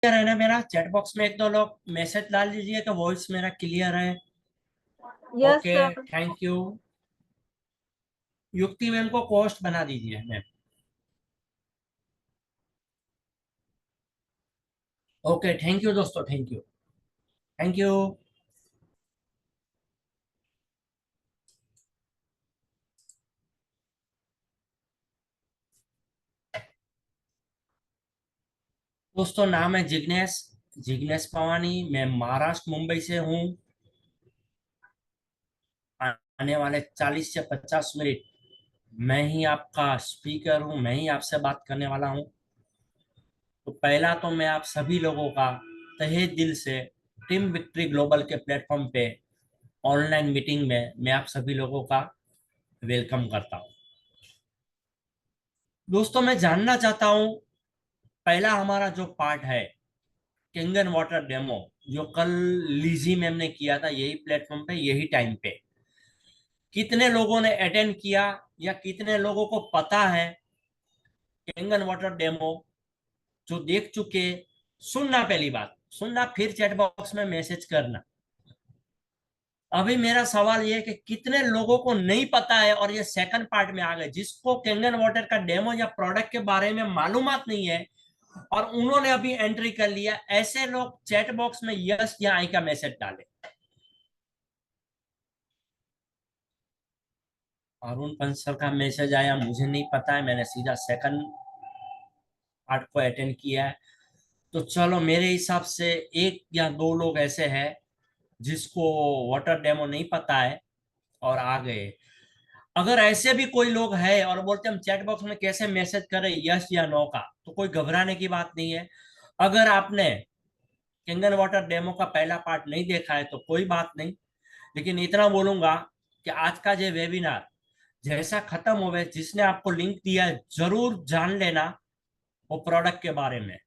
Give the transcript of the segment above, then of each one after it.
Clear है ना? मेरा चैट बॉक्स में एक दो लोग मैसेज डाल दीजिए कि वॉइस मेरा क्लियर है। Yes okay, sir. Thank you. युक्ति मैम को पोस्ट बना दीजिए मैम। ओके, थैंक यू दोस्तों, थैंक यू, थैंक यू। दोस्तों, नाम है जिग्नेश, जिग्नेश पवानी। मैं महाराष्ट्र मुंबई से हूँ। आने वाले 40 से 50 मिनट मैं ही आपका स्पीकर हूँ, मैं ही आपसे बात करने वाला हूँ। तो पहला तो मैं आप सभी लोगों का तहे दिल से टीम विक्ट्री ग्लोबल के प्लेटफॉर्म पे ऑनलाइन मीटिंग में मैं आप सभी लोगों का वेलकम करता हूँ। दोस्तों, मैं जानना चाहता हूँ, पहला हमारा जो पार्ट है किंगन वाटर डेमो, जो कल लीजी मैम ने किया था यही प्लेटफॉर्म पे यही टाइम पे, कितने लोगों ने अटेंड किया या कितने लोगों को पता है किंगन वाटर डेमो जो देख चुके? सुनना, पहली बात सुनना, फिर चैट बॉक्स में मैसेज करना। अभी मेरा सवाल ये है कि कितने लोगों को नहीं पता है और ये सेकंड पार्ट में आ गए, जिसको कैंगन वाटर का डेमो या प्रोडक्ट के बारे में मालूमात नहीं है और उन्होंने अभी एंट्री कर लिया, ऐसे लोग चैट बॉक्स में यस या आई का मैसेज डाले। अरुण पंच सर का मैसेज आया, मुझे नहीं पता है, मैंने सीधा सेकंड पार्ट को अटेंड किया है। तो चलो, मेरे हिसाब से एक या दो लोग ऐसे हैं जिसको वाटर डेमो नहीं पता है और आ गए। अगर ऐसे भी कोई लोग हैं और बोलते हम चैट बॉक्स में कैसे मैसेज करें यस या नो का, तो कोई घबराने की बात नहीं है। अगर आपने किंगन वाटर डेमो का पहला पार्ट नहीं देखा है तो कोई बात नहीं, लेकिन इतना बोलूंगा कि आज का ये वेबिनार जैसा खत्म होवे, जिसने आपको लिंक दिया है जरूर जान लेना वो प्रोडक्ट के बारे में।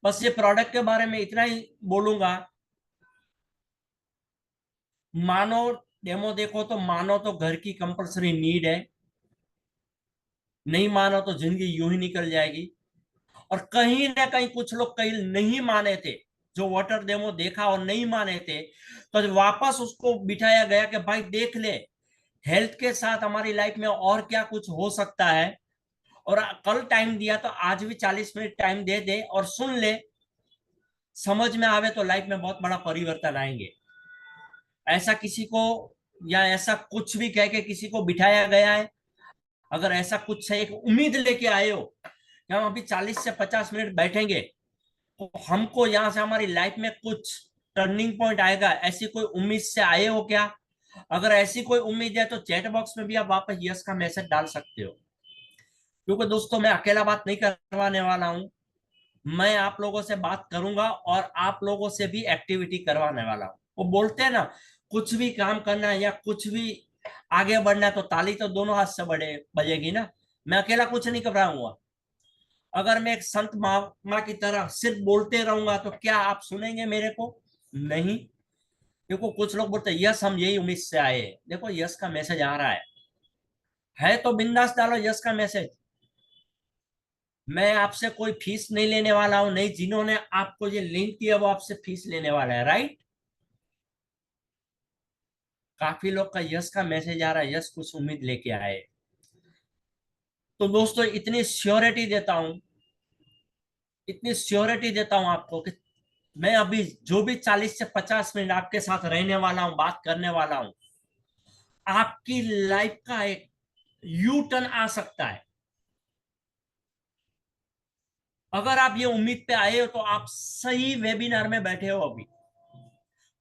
बस ये प्रोडक्ट के बारे में इतना ही बोलूंगा, मानो डेमो देखो तो मानो तो घर की कंपलसरी नीड है, नहीं मानो तो जिंदगी यूं ही निकल जाएगी। और कहीं ना कहीं कुछ लोग कहीं नहीं माने थे, जो वाटर डेमो देखा और नहीं माने थे, तो वापस उसको बिठाया गया कि भाई देख ले, हेल्थ के साथ हमारी लाइफ में और क्या कुछ हो सकता है। और कल टाइम दिया तो आज भी 40 मिनट टाइम दे दे और सुन ले, समझ में आवे तो लाइफ में बहुत बड़ा परिवर्तन आएंगे। ऐसा किसी को या ऐसा कुछ भी कह के किसी को बिठाया गया है? अगर ऐसा कुछ है, एक उम्मीद लेके आए हो कि हम अभी 40 से 50 मिनट बैठेंगे तो हमको यहाँ से हमारी लाइफ में कुछ टर्निंग पॉइंट आएगा, ऐसी कोई उम्मीद से आए हो क्या? अगर ऐसी कोई उम्मीद है तो चैट बॉक्स में भी आप वापस यस का मैसेज डाल सकते हो। क्योंकि दोस्तों, मैं अकेला बात नहीं करवाने वाला हूँ, मैं आप लोगों से बात करूंगा और आप लोगों से भी एक्टिविटी करवाने वाला हूँ। वो बोलते हैं ना, कुछ भी काम करना है या कुछ भी आगे बढ़ना है तो ताली तो दोनों हाथ से बजेगी ना। मैं अकेला कुछ नहीं कर रहा हूँ। अगर मैं एक संत महात्मा की तरह सिर्फ बोलते रहूंगा तो क्या आप सुनेंगे मेरे को? नहीं। देखो, कुछ लोग बोलते हैं यस हम यही उम्मीद से आए हैं। देखो, यस का मैसेज आ रहा है तो बिंदास डालो यस का मैसेज। मैं आपसे कोई फीस नहीं लेने वाला हूं, नहीं जिन्होंने आपको ये लिंक दिया वो आपसे फीस लेने वाला है, राइट? काफी लोग का यस का मैसेज आ रहा है, यस कुछ उम्मीद लेके आए। तो दोस्तों, इतनी श्योरिटी देता हूं आपको कि मैं अभी जो भी 40 से 50 मिनट आपके साथ रहने वाला हूं, बात करने वाला हूं, आपकी लाइफ का एक यू टर्न आ सकता है। अगर आप ये उम्मीद पे आए हो तो आप सही वेबिनार में बैठे हो, अभी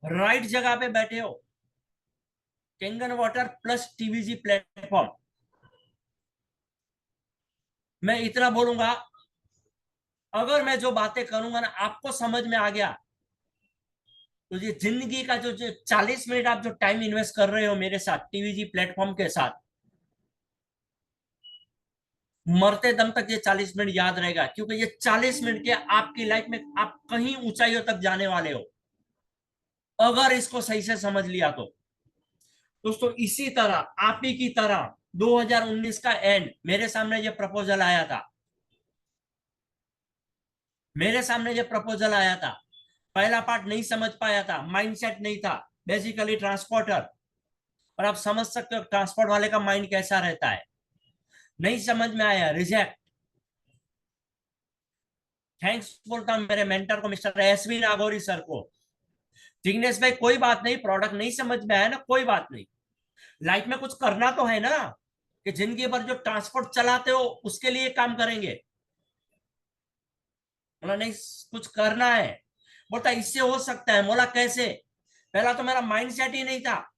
राइट जगह पे बैठे हो। Kangen water plus TVG platform. मैं इतना बोलूंगा, अगर मैं जो बातें करूंगा ना आपको समझ में आ गया, तो ये जिंदगी का जो 40 मिनट आप जो टाइम इन्वेस्ट कर रहे हो मेरे साथ टीवीजी प्लेटफॉर्म के साथ, मरते दम तक ये 40 मिनट याद रहेगा, क्योंकि ये 40 मिनट के आपकी लाइफ में आप कहीं ऊंचाइयों तक जाने वाले हो, अगर इसको सही से समझ लिया तो। दोस्तों, इसी तरह आप ही की तरह 2019 का एंड मेरे सामने ये प्रपोजल आया था। मेरे सामने जो प्रपोजल आया था, पहला पार्ट नहीं समझ पाया था, माइंडसेट नहीं था, बेसिकली ट्रांसपोर्टर। और आप समझ सकते हो ट्रांसपोर्ट वाले का माइंड कैसा रहता है। नहीं समझ में आया, रिजेक्ट। थैंक्स बोलता हूं मेरे मेंटर को, मिस्टर एसवी नागौरी सर को। जिग्नेश भाई कोई बात नहीं, प्रोडक्ट नहीं समझ में आया ना, कोई बात नहीं। लाइफ में कुछ करना तो है ना, कि जिंदगी भर जो ट्रांसपोर्ट चलाते हो उसके लिए काम करेंगे। बोला नहीं, कुछ करना है। बोलता इससे हो सकता है। बोला कैसे? पहला तो मेरा माइंड सेट ही नहीं था,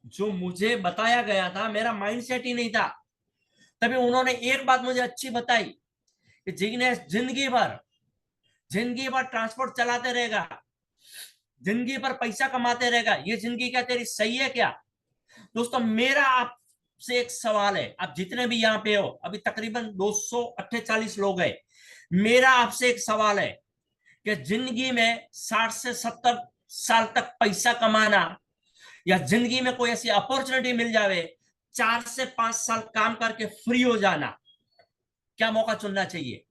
जो मुझे बताया गया था मेरा माइंड सेट ही नहीं था। तभी उन्होंने एक बात मुझे अच्छी बताई कि जिग्नेश जिंदगी भर ट्रांसपोर्ट चलाते रहेगा, जिंदगी भर पैसा कमाते रहेगा, ये जिंदगी क्या तेरी सही है क्या? दोस्तों मेरा आपसे एक सवाल है, आप जितने भी यहाँ पे हो, अभी तकरीबन 248 लोग हैं। मेरा आपसे एक सवाल है कि जिंदगी में 60 से 70 साल तक पैसा कमाना, या जिंदगी में कोई ऐसी अपॉर्चुनिटी मिल जावे 4 से 5 साल काम करके फ्री हो जाना, क्या मौका चुनना चाहिए?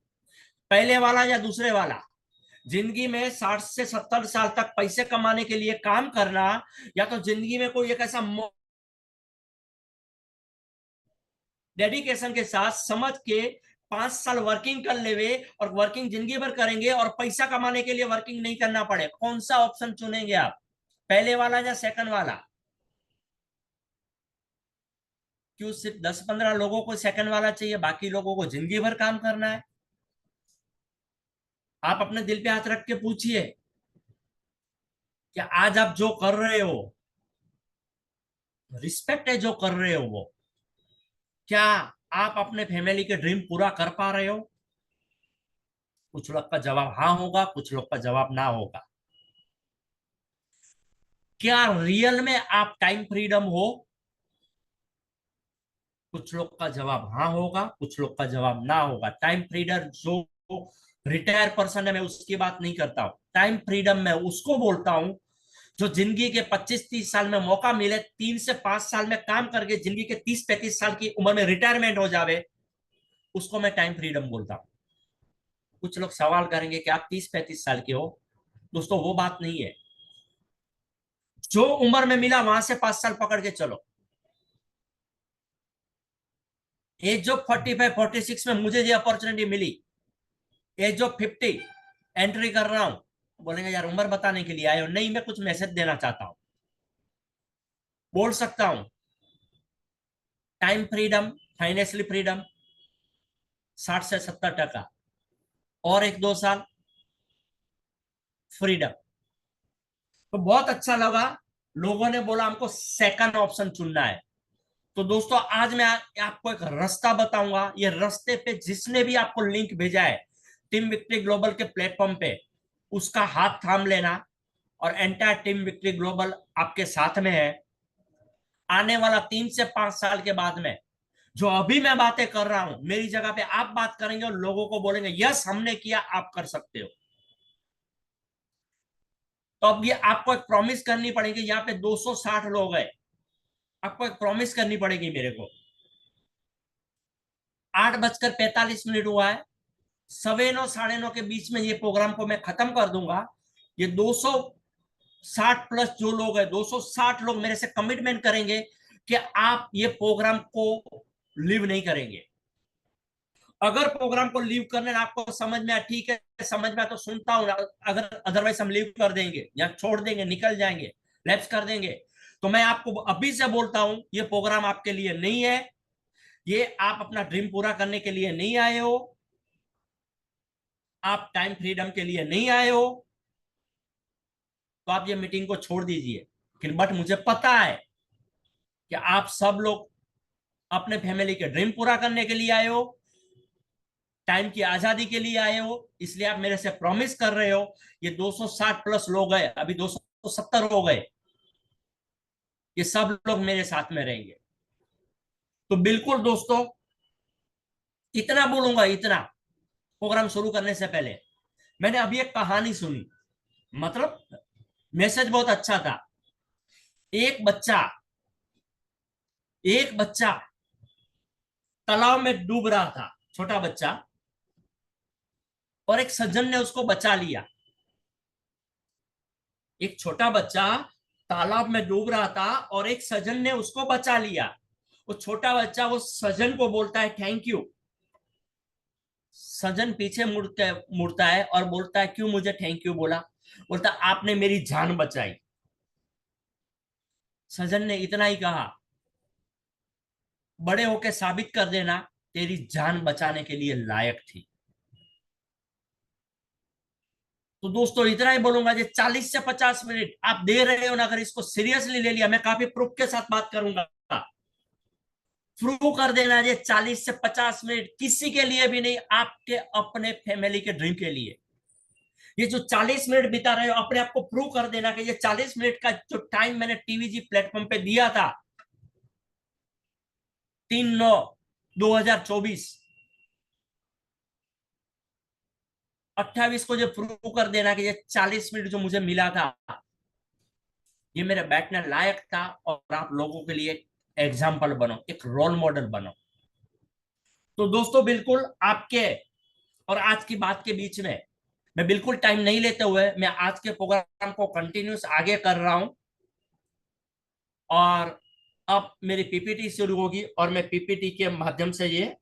पहले वाला या दूसरे वाला? जिंदगी में 60 से 70 साल तक पैसे कमाने के लिए काम करना, या तो जिंदगी में कोई एक ऐसा डेडिकेशन के साथ समझ के 5 साल वर्किंग कर लेवे, और वर्किंग जिंदगी भर करेंगे और पैसा कमाने के लिए वर्किंग नहीं करना पड़े। कौन सा ऑप्शन चुनेंगे आप, पहले वाला या सेकंड वाला? क्यों सिर्फ 10-15 लोगों को सेकंड वाला चाहिए, बाकी लोगों को जिंदगी भर काम करना है? आप अपने दिल पे हाथ रख के पूछिए कि आज आप जो कर रहे हो, रिस्पेक्ट है जो कर रहे हो वो, क्या आप अपने फैमिली के ड्रीम पूरा कर पा रहे हो? कुछ लोग का जवाब हाँ होगा, कुछ लोग का जवाब ना होगा। क्या रियल में आप टाइम फ्रीडम हो? कुछ लोग का जवाब हाँ होगा, कुछ लोग का जवाब ना होगा। टाइम फ्रीडम जो रिटायर पर्सन है, मैं उसकी बात नहीं करता हूं। टाइम फ्रीडम मैं उसको बोलता हूं जो जिंदगी के 25-30 साल में मौका मिले 3 से 5 साल में काम करके जिंदगी के 30-35 साल की उम्र में रिटायरमेंट हो जावे, उसको मैं टाइम फ्रीडम बोलता हूँ। कुछ लोग सवाल करेंगे कि आप 30-35 साल के हो। दोस्तों वो बात नहीं है। जो उम्र में मिला वहां से 5 साल पकड़ के चलो। एज ऑफ 45-46 में मुझे ये अपॉर्चुनिटी मिली, एज ऑफ 50 एंट्री कर रहा हूं। बोलेंगे यार उम्र बताने के लिए आए हो? नहीं, मैं कुछ मैसेज देना चाहता हूं। बोल सकता हूं टाइम फ्रीडम, फाइनेंशियली फ्रीडम 60 से 70%, और 1-2 साल फ्रीडम। तो बहुत अच्छा लगा, लोगों ने बोला हमको सेकंड ऑप्शन चुनना है। तो दोस्तों आज मैं आपको एक रास्ता बताऊंगा। ये रास्ते पे जिसने भी आपको लिंक भेजा है टीम विक्ट्री ग्लोबल के प्लेटफॉर्म पे, उसका हाथ थाम लेना, और एंटायर टीम विक्ट्री ग्लोबल आपके साथ में है। आने वाला 3 से 5 साल के बाद में जो अभी मैं बातें कर रहा हूं, मेरी जगह पे आप बात करेंगे और लोगों को बोलेंगे यस हमने किया, आप कर सकते हो। तो अब ये आपको एक प्रॉमिस करनी पड़ेगी। यहाँ पे 260 लोग हैं, आपको एक प्रॉमिस करनी पड़ेगी मेरे को। 8:45 हुआ है, 9:15 9:30 के बीच में ये प्रोग्राम को मैं खत्म कर दूंगा। ये 260 प्लस जो लोग हैं, 260 लोग मेरे से कमिटमेंट करेंगे कि आप ये प्रोग्राम को लीव नहीं करेंगे। अगर प्रोग्राम को लीव करने आपको समझ में आया, ठीक है, समझ में आया तो सुनता हूं। अगर अदरवाइज हम लीव कर देंगे या छोड़ देंगे, निकल जाएंगे, लैप्स कर देंगे, तो मैं आपको अभी से बोलता हूं ये प्रोग्राम आपके लिए नहीं है। ये आप अपना ड्रीम पूरा करने के लिए नहीं आए हो, आप टाइम फ्रीडम के लिए नहीं आए हो। तो आप ये मीटिंग को छोड़ दीजिए। लेकिन बट मुझे पता है कि आप सब लोग अपने फैमिली के ड्रीम पूरा करने के लिए आए हो, टाइम की आजादी के लिए आए हो, इसलिए आप मेरे से प्रॉमिस कर रहे हो। ये 260 प्लस लोग हैं, अभी 270 हो गए, ये सब लोग मेरे साथ में रहेंगे। तो बिल्कुल दोस्तों, इतना बोलूंगा, इतना प्रोग्राम शुरू करने से पहले मैंने अभी एक कहानी सुनी, मतलब मैसेज बहुत अच्छा था। एक बच्चा एक बच्चा तालाब में डूब रहा था, छोटा बच्चा। और एक सज्जन ने उसको बचा लिया। एक छोटा बच्चा तालाब में डूब रहा था और एक सज्जन ने उसको बचा लिया। वो छोटा बच्चा वो सज्जन को बोलता है थैंक यू। सज्जन पीछे मुड़ता है और बोलता है क्यों मुझे थैंक यू बोला? बोलता आपने मेरी जान बचाई। सज्जन ने इतना ही कहा, बड़े होके साबित कर देना तेरी जान बचाने के लिए लायक थी। तो दोस्तों इतना ही बोलूंगा, ये 40 से 50 मिनट आप दे रहे हो ना, अगर इसको सीरियसली ले लिया, मैं काफी प्रूफ के साथ बात करूंगा, प्रूव कर देना। ये 40 से 50 मिनट किसी के लिए भी नहीं, आपके अपने फैमिली के ड्रीम के लिए। ये जो 40 मिनट बिता रहे हो, अपने आप को प्रूव कर देना कि ये 40 मिनट का जो टाइम मैंने टीवीजी प्लेटफॉर्म पे दिया था, 3/9/2024, 28 को जो प्रूव कर देना कि ये 40 मिनट जो मुझे मिला था, ये मेरे बैठने लायक था। और आप लोगों के लिए एग्जाम्पल बनो, एक रोल मॉडल बनो। तो दोस्तों बिल्कुल आपके और आज की बात के बीच में मैं बिल्कुल टाइम नहीं लेते हुए मैं आज के प्रोग्राम को कंटिन्यूस आगे कर रहा हूं। और अब मेरी पीपीटी शुरू होगी और मैं पीपीटी के माध्यम से ये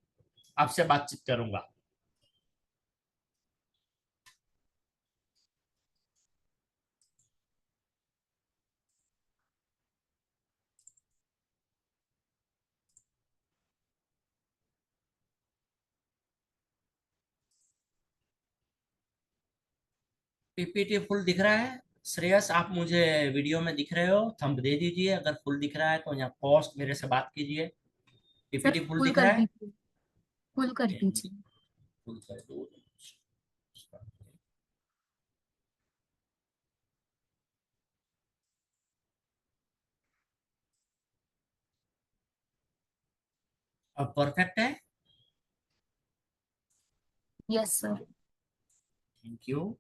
आपसे बातचीत करूंगा। पीपीटी फुल दिख रहा है? श्रेयस आप मुझे वीडियो में दिख रहे हो, थंब दे दीजिए अगर फुल दिख रहा है तो। यहाँ पोस्ट मेरे से बात कीजिए। सर पीपीटी फुल फुल दिख कर रहा है? दीजिए, फुल कर दीजिए। फुल कर दो। अब परफेक्ट है। Yes sir. Thank you.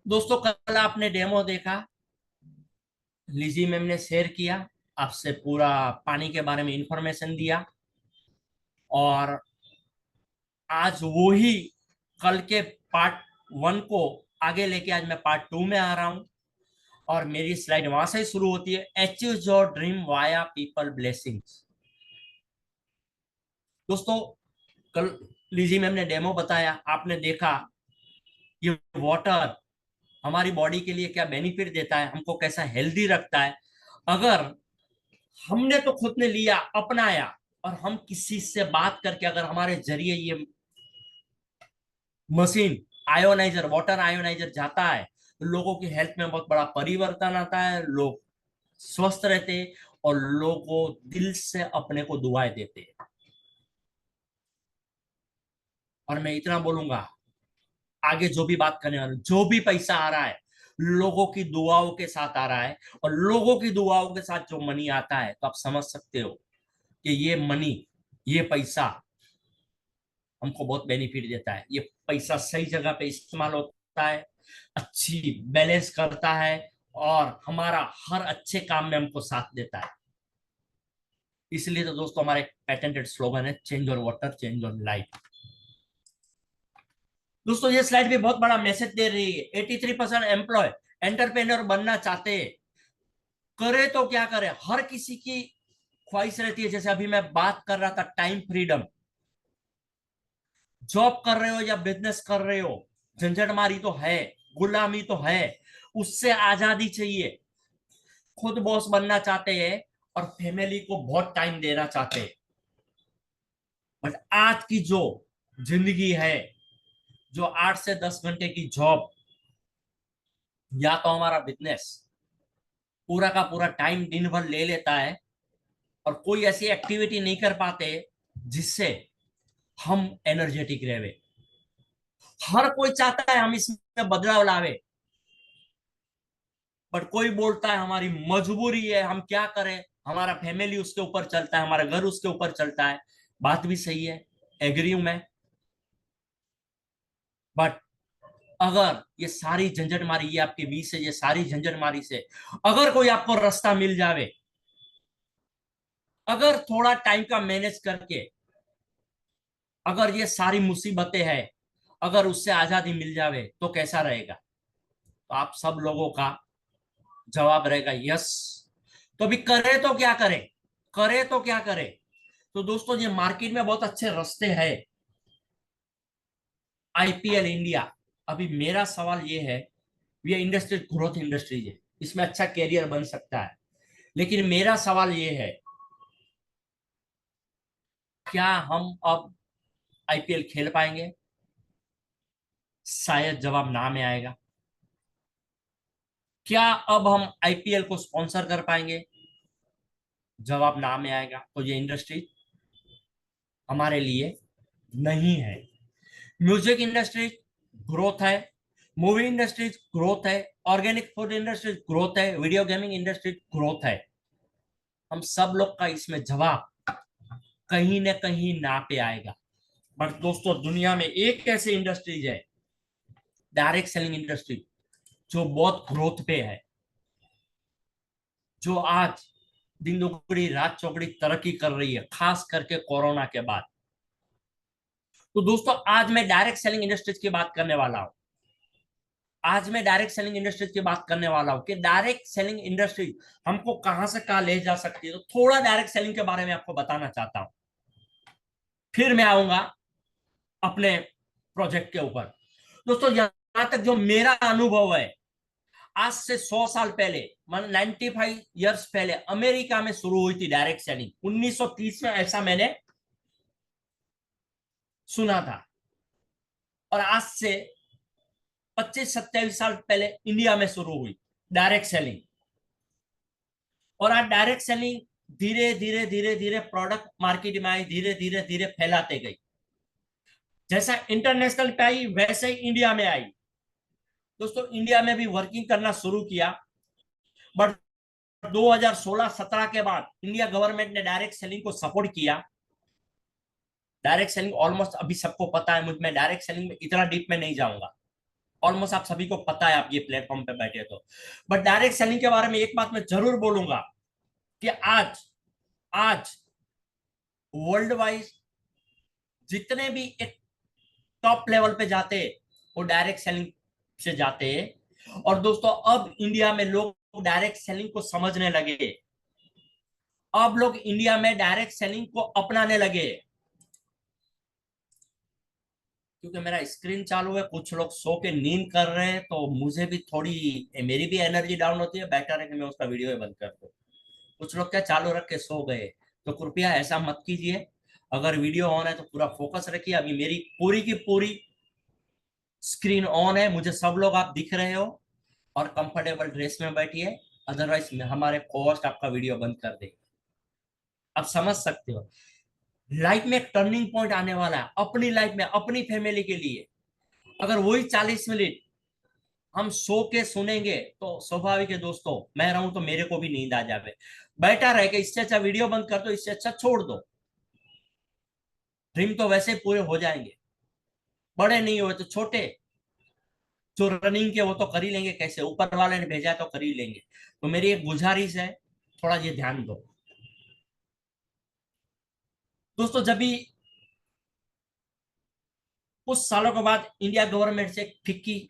दोस्तों कल आपने डेमो देखा, लिजी मैम ने शेयर किया, आपसे पूरा पानी के बारे में इंफॉर्मेशन दिया। और आज वो ही कल के पार्ट 1 को आगे लेके आज मैं पार्ट 2 में आ रहा हूं। और मेरी स्लाइड वहां से शुरू होती है, achieve your dream via people blessings. दोस्तों कल लीजी मैम ने डेमो बताया, आपने देखा ये वाटर हमारी बॉडी के लिए क्या बेनिफिट देता है, हमको कैसा हेल्दी रखता है। अगर हमने तो खुद ने लिया, अपनाया, और हम किसी से बात करके अगर हमारे जरिए ये मशीन आयोनाइजर वाटर आयोनाइजर जाता है तो लोगों की हेल्थ में बहुत बड़ा परिवर्तन आता है, लोग स्वस्थ रहते हैं और लोगों दिल से अपने को दुआएं देते हैं। और मैं इतना बोलूंगा, आगे जो भी बात करने वाले, जो भी पैसा आ रहा है लोगों की दुआओं के साथ आ रहा है। और लोगों की दुआओं के साथ जो मनी आता है तो आप समझ सकते हो कि ये मनी, ये पैसा हमको बहुत बेनिफिट देता है। ये पैसा सही जगह पे इस्तेमाल होता है, अच्छी बैलेंस करता है और हमारा हर अच्छे काम में हमको साथ देता है। इसलिए तो दोस्तों हमारा एक पेटेंटेड स्लोगन है, change your water change your life. दोस्तों ये स्लाइड भी बहुत बड़ा मैसेज दे रही है। 83% एम्प्लॉय एंटरप्रेन्योर बनना चाहते हैं, करे तो क्या करे, हर किसी की ख्वाहिश रहती है। जैसे अभी मैं बात कर रहा था टाइम फ्रीडम, जॉब कर रहे हो या बिजनेस कर रहे हो, झंझटमारी तो है, गुलामी तो है, उससे आजादी चाहिए। खुद बॉस बनना चाहते हैं और फैमिली को बहुत टाइम देना चाहते हैं। बट आज की जो जिंदगी है, जो 8 से 10 घंटे की जॉब या तो हमारा बिजनेस पूरा का पूरा टाइम दिन भर ले लेता है और कोई ऐसी एक्टिविटी नहीं कर पाते जिससे हम एनर्जेटिक रहे। हर कोई चाहता है हम इसमें बदलाव लावे, बट कोई बोलता है हमारी मजबूरी है, हम क्या करें, हमारा फैमिली उसके ऊपर चलता है, हमारा घर उसके ऊपर चलता है। बात भी सही है, एग्री हूं मैं। बट अगर ये सारी झंझट मारी, ये आपके बीच से ये सारी झंझट मारी से अगर कोई आपको रास्ता मिल जावे, अगर थोड़ा टाइम का मैनेज करके अगर ये सारी मुसीबतें हैं, अगर उससे आजादी मिल जावे तो कैसा रहेगा? तो आप सब लोगों का जवाब रहेगा यस। तो अभी करे तो क्या करे, करे तो क्या करे? तो दोस्तों, ये मार्केट में बहुत अच्छे रास्ते हैं। आईपीएल इंडिया, अभी मेरा सवाल ये है, ये इंडस्ट्री ग्रोथ इंडस्ट्री है, इसमें अच्छा कैरियर बन सकता है, लेकिन मेरा सवाल ये है, क्या हम अब आईपीएल खेल पाएंगे? शायद जवाब ना में आएगा। क्या अब हम आईपीएल को स्पॉन्सर कर पाएंगे? जवाब ना में आएगा। तो ये इंडस्ट्री हमारे लिए नहीं है। म्यूजिक इंडस्ट्री ग्रोथ है, मूवी इंडस्ट्री ग्रोथ है, ऑर्गेनिक फूड इंडस्ट्री ग्रोथ है, वीडियो गेमिंग इंडस्ट्री ग्रोथ है। हम सब लोग का इसमें जवाब कहीं ना कहीं ना पे आएगा। बट दोस्तों, दुनिया में एक ऐसी इंडस्ट्रीज है, डायरेक्ट सेलिंग इंडस्ट्री, जो बहुत ग्रोथ पे है, जो आज दिन दुगड़ी रात चौगड़ी तरक्की कर रही है, खास करके कोरोना के बाद। तो दोस्तों, आज मैं डायरेक्ट सेलिंग इंडस्ट्रीज की बात करने वाला हूं। आज मैं डायरेक्ट सेलिंग इंडस्ट्रीज की बात करने वाला हूं कि डायरेक्ट सेलिंग इंडस्ट्री हमको कहां से कहां ले जा सकती है। तो थोड़ा डायरेक्ट सेलिंग के बारे में आपको बताना चाहता हूं, फिर मैं आऊंगा अपने प्रोजेक्ट के ऊपर। दोस्तों, यहां तक जो मेरा अनुभव है, आज से 100 साल पहले, मान 95 ईयर्स पहले अमेरिका में शुरू हुई थी डायरेक्ट सेलिंग, 1930 में, ऐसा मैंने सुना था। और आज से 25-27 साल पहले इंडिया में शुरू हुई डायरेक्ट सेलिंग। और आज डायरेक्ट सेलिंग धीरे धीरे धीरे धीरे प्रोडक्ट मार्केट में आई, धीरे धीरे धीरे फैलाते गई। जैसा इंटरनेशनल पे आई, वैसे ही इंडिया में आई। दोस्तों, इंडिया में भी वर्किंग करना शुरू किया, बट 2016-17 के बाद इंडिया गवर्नमेंट ने डायरेक्ट सेलिंग को सपोर्ट किया। डायरेक्ट सेलिंग ऑलमोस्ट अभी सबको पता है, मुझ में डायरेक्ट सेलिंग में इतना डीप में नहीं जाऊंगा, ऑलमोस्ट आप सभी को पता है, आप ये प्लेटफॉर्म पे बैठे तो। बट डायरेक्ट सेलिंग के बारे में एक बात मैं जरूर बोलूंगा कि आज आज वर्ल्ड वाइज जितने भी एक टॉप लेवल पे जाते हैं, वो डायरेक्ट सेलिंग से जाते हैं। और दोस्तों, अब इंडिया में लोग डायरेक्ट सेलिंग को समझने लगे, अब लोग इंडिया में डायरेक्ट सेलिंग को अपनाने लगे। क्योंकि मेरा स्क्रीन चालू है, कुछ लोग सो के नींद कर रहे हैं, तो मुझे भी थोड़ी, मेरी भी एनर्जी डाउन होती है, बेटर है कि मैं उसका वीडियो बंद कर दूं। कुछ लोग क्या चालू रख के सो गए, तो कृपया ऐसा मत कीजिए। अगर वीडियो ऑन है तो पूरा फोकस रखिए। अभी मेरी पूरी की पूरी स्क्रीन ऑन है, मुझे सब लोग आप दिख रहे हो, और कंफर्टेबल ड्रेस में बैठिए, अदरवाइज हमारे कोस्ट आपका वीडियो बंद कर देंगे। आप समझ सकते हो, लाइफ में एक टर्निंग पॉइंट आने वाला है, अपनी लाइफ में, अपनी फैमिली के लिए। अगर वही 40 मिनट हम सो के सुनेंगे, तो स्वाभाविक है दोस्तों, मैं रहूं तो मेरे को भी नींद आ जाए। बेटर है कि इससे अच्छा वीडियो बंद कर दो, इससे अच्छा छोड़ दो। ड्रीम तो वैसे पूरे हो जाएंगे, बड़े नहीं हुए तो छोटे, जो रनिंग के वो तो कर ही लेंगे, कैसे ऊपर वाले ने भेजा है तो कर ही लेंगे। तो मेरी एक गुजारिश है, थोड़ा ये ध्यान दो। दोस्तों, जब भी कुछ सालों के बाद इंडिया गवर्नमेंट से फिक्की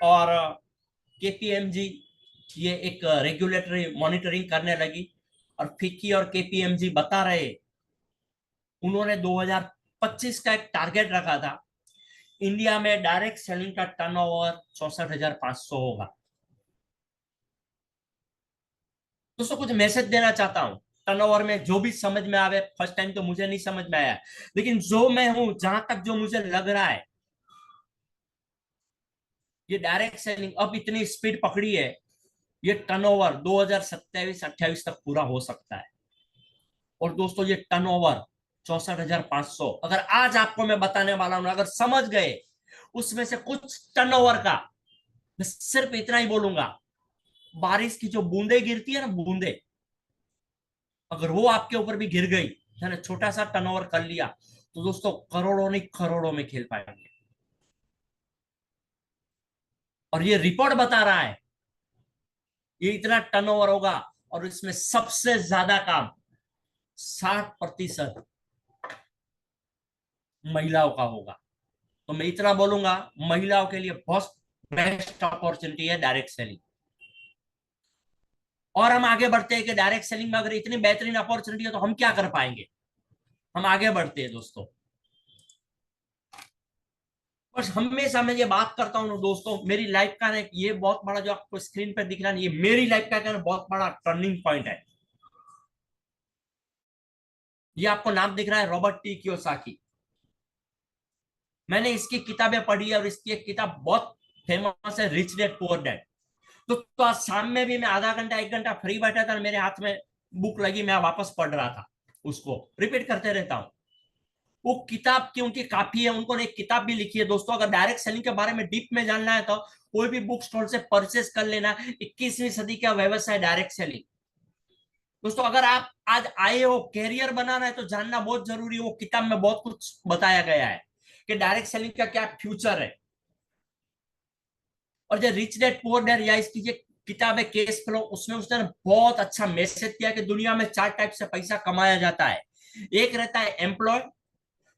और केपीएमजी, ये एक रेगुलेटरी मॉनिटरिंग करने लगी, और फिक्की और केपीएमजी बता रहे, उन्होंने 2025 का एक टारगेट रखा था, इंडिया में डायरेक्ट सेलिंग का टर्नओवर 64,500 होगा। दोस्तों, कुछ मैसेज देना चाहता हूं, टर्नओवर में जो भी समझ में आवे, फर्स्ट टाइम तो मुझे नहीं समझ में आया, लेकिन जो मैं हूं, जहां तक जो मुझे लग रहा है, ये डायरेक्ट सेलिंग अब इतनी स्पीड पकड़ी है, ये टर्नओवर 2027-28 तक पूरा हो सकता है। और दोस्तों, ये टर्नओवर 64,500, अगर आज आपको मैं बताने वाला हूं, अगर समझ गए उसमें से कुछ टर्नओवर का, मैं सिर्फ इतना ही बोलूंगा, बारिश की जो बूंदे गिरती है ना, बूंदे, अगर वो आपके ऊपर भी गिर गई, मैंने छोटा सा टर्नओवर कर लिया, तो दोस्तों करोड़ों नहीं करोड़ों में खेल पाएंगे। और ये रिपोर्ट बता रहा है, ये इतना टर्नओवर होगा, और इसमें सबसे ज्यादा काम, 60% महिलाओं का होगा। तो मैं इतना बोलूंगा, महिलाओं के लिए बहुत बेस्ट अपॉर्चुनिटी है डायरेक्ट सेलिंग। और हम आगे बढ़ते हैं कि डायरेक्ट सेलिंग में अगर इतनी बेहतरीन अपॉर्चुनिटी है तो हम क्या कर पाएंगे। हम आगे बढ़ते हैं दोस्तों। बस हमेशा मैं ये बात करता हूँ दोस्तों, मेरी लाइफ का ना ये बहुत बड़ा जो आपको स्क्रीन पर दिख रहा है, ये मेरी लाइफ का ना बहुत बड़ा टर्निंग पॉइंट है। ये आपको नाम दिख रहा है रॉबर्ट टी कियोसाकी। मैंने इसकी किताबें पढ़ी है और इसकी एक किताब बहुत फेमस है, रिच डैड पुअर डैड। तो आज शाम में भी मैं आधा घंटा 1 घंटा फ्री बैठा था, मेरे हाथ में बुक लगी, मैं वापस पढ़ रहा था, उसको रिपीट करते रहता हूँ। वो किताब की उनकी काफी है, उन्होंने एक किताब भी लिखी है दोस्तों। अगर डायरेक्ट सेलिंग के बारे में डीप में जानना है तो कोई भी बुक स्टोर से परचेस कर लेना। 21वीं सदी का व्यवसाय डायरेक्ट सेलिंग। दोस्तों अगर आप आज आए हो कैरियर बनाना है तो जानना बहुत जरूरी है। वो किताब में बहुत कुछ बताया गया है कि डायरेक्ट सेलिंग का क्या फ्यूचर है। और जो रिच डैड पुअर डैड या इसकी जो किताब है केस फ्लो, उसमें उसने बहुत अच्छा मैसेज दिया कि दुनिया में 4 टाइप से पैसा कमाया जाता है। एक रहता है एम्प्लॉय,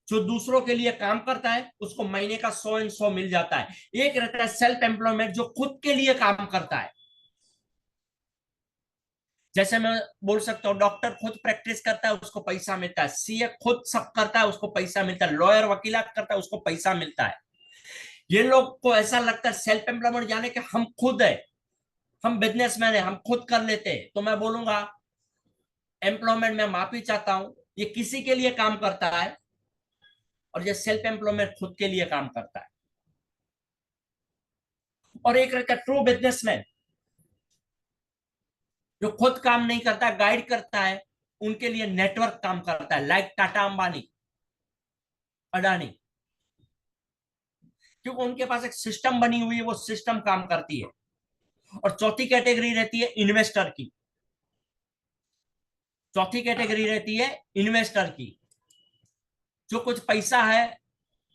जो दूसरों के लिए काम करता है, उसको महीने का 100 मिल जाता है। एक रहता है सेल्फ एम्प्लॉयमेंट, जो खुद के लिए काम करता है। जैसे मैं बोल सकता हूँ डॉक्टर खुद प्रैक्टिस करता है, उसको पैसा मिलता है। सीए खुद सब करता है, उसको पैसा मिलता है। लॉयर वकीलात करता है, उसको पैसा मिलता है। ये लोग को ऐसा लगता है सेल्फ एम्प्लॉयमेंट यानी कि हम खुद है, हम बिजनेसमैन है, हम खुद कर लेते हैं। तो मैं बोलूंगा एम्प्लॉयमेंट में माफी चाहता हूं, ये किसी के लिए काम करता है। और ये सेल्फ एम्प्लॉयमेंट खुद के लिए काम करता है। और एक रहता है ट्रू बिजनेसमैन, जो खुद काम नहीं करता, गाइड करता है। उनके लिए नेटवर्क काम करता है, लाइक टाटा अंबानी, अडानी। क्योंकि उनके पास एक सिस्टम बनी हुई है, वो सिस्टम काम करती है। और चौथी कैटेगरी रहती है इन्वेस्टर की। चौथी कैटेगरी रहती है इन्वेस्टर की, जो कुछ पैसा है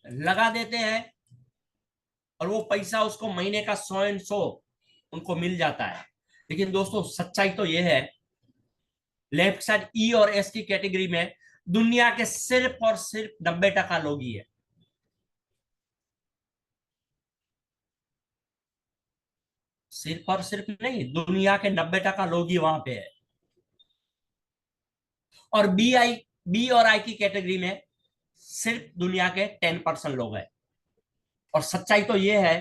लगा देते हैं और वो पैसा उसको महीने का 100 उनको मिल जाता है। लेकिन दोस्तों सच्चाई तो ये है, लेफ्ट साइड ई और एस की कैटेगरी में दुनिया के सिर्फ और सिर्फ 90% लोग ही है। सिर्फ और सिर्फ नहीं, दुनिया के 90% लोग ही वहां पे है। और बी और आई की कैटेगरी में सिर्फ दुनिया के 10% लोग हैं। और सच्चाई तो ये है,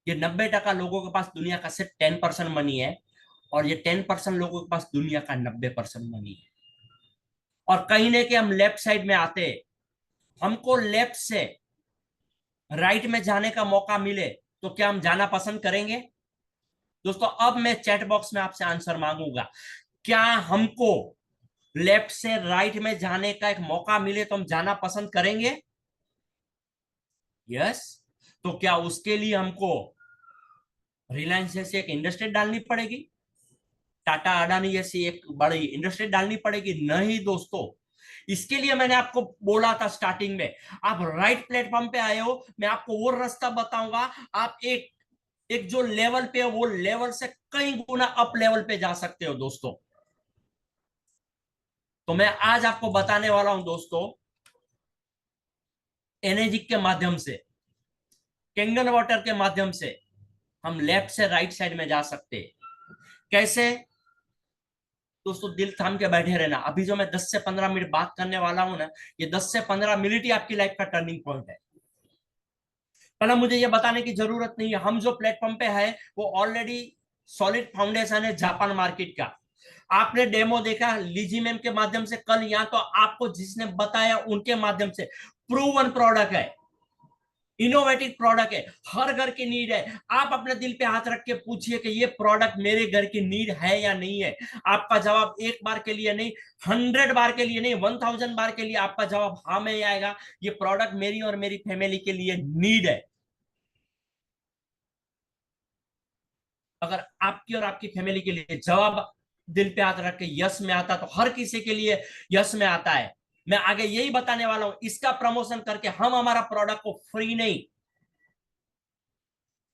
ये 90% लोगों के पास दुनिया का सिर्फ 10% मनी है। और ये 10% लोगों के पास दुनिया का 90% मनी है। और कहीं ना कि हम लेफ्ट साइड में आते, हमको लेफ्ट से राइट में जाने का मौका मिले तो क्या हम जाना पसंद करेंगे। दोस्तों अब मैं चैट बॉक्स में आपसे आंसर मांगूंगा, क्या हमको लेफ्ट से राइट में जाने का एक मौका मिले तो हम जाना पसंद करेंगे। यस। तो क्या उसके लिए हमको रिलायंस जैसी एक इंडस्ट्री डालनी पड़ेगी, टाटा अडानी जैसी एक बड़ी इंडस्ट्री डालनी पड़ेगी? नहीं दोस्तों। इसके लिए मैंने आपको बोला था स्टार्टिंग में, आप राइट प्लेटफॉर्म पे आए हो, मैं आपको वो रास्ता बताऊंगा। आप एक एक जो लेवल पे हो, वो लेवल से कई गुना अप लेवल पे जा सकते हो दोस्तों। तो मैं आज आपको बताने वाला हूं दोस्तों, एनर्जी के माध्यम से, कैंगन वाटर के माध्यम से हम लेफ्ट से राइट साइड में जा सकते हैं। कैसे? दोस्तों दिल थाम के बैठे रहना। अभी जो मैं 10 से 15 मिनट बात करने वाला हूं ना, ये 10 से 15 मिनट ही आपकी लाइफ का टर्निंग पॉइंट है। पहले मुझे ये बताने की जरूरत नहीं है, हम जो प्लेटफॉर्म पे है वो ऑलरेडी सॉलिड फाउंडेशन है जापान मार्केट का। आपने डेमो देखा लीजी मैम के माध्यम से कल, यहाँ तो आपको जिसने बताया उनके माध्यम से प्रूवन प्रोडक्ट है, इनोवेटिव प्रोडक्ट है, हर घर की नीड है। आप अपने दिल पे हाथ रख के पूछिए कि ये प्रोडक्ट मेरे घर की नीड है या नहीं है। आपका जवाब एक बार के लिए नहीं, 100 बार के लिए नहीं, 1000 बार के लिए आपका जवाब हाँ में ही आएगा। ये प्रोडक्ट मेरी और मेरी फैमिली के लिए नीड है। अगर आपकी और आपकी फैमिली के लिए जवाब दिल पे हाथ रख के यस में आता, तो हर किसी के लिए यस में आता है। मैं आगे यही बताने वाला हूं, इसका प्रमोशन करके हम हमारा प्रोडक्ट को फ्री नहीं,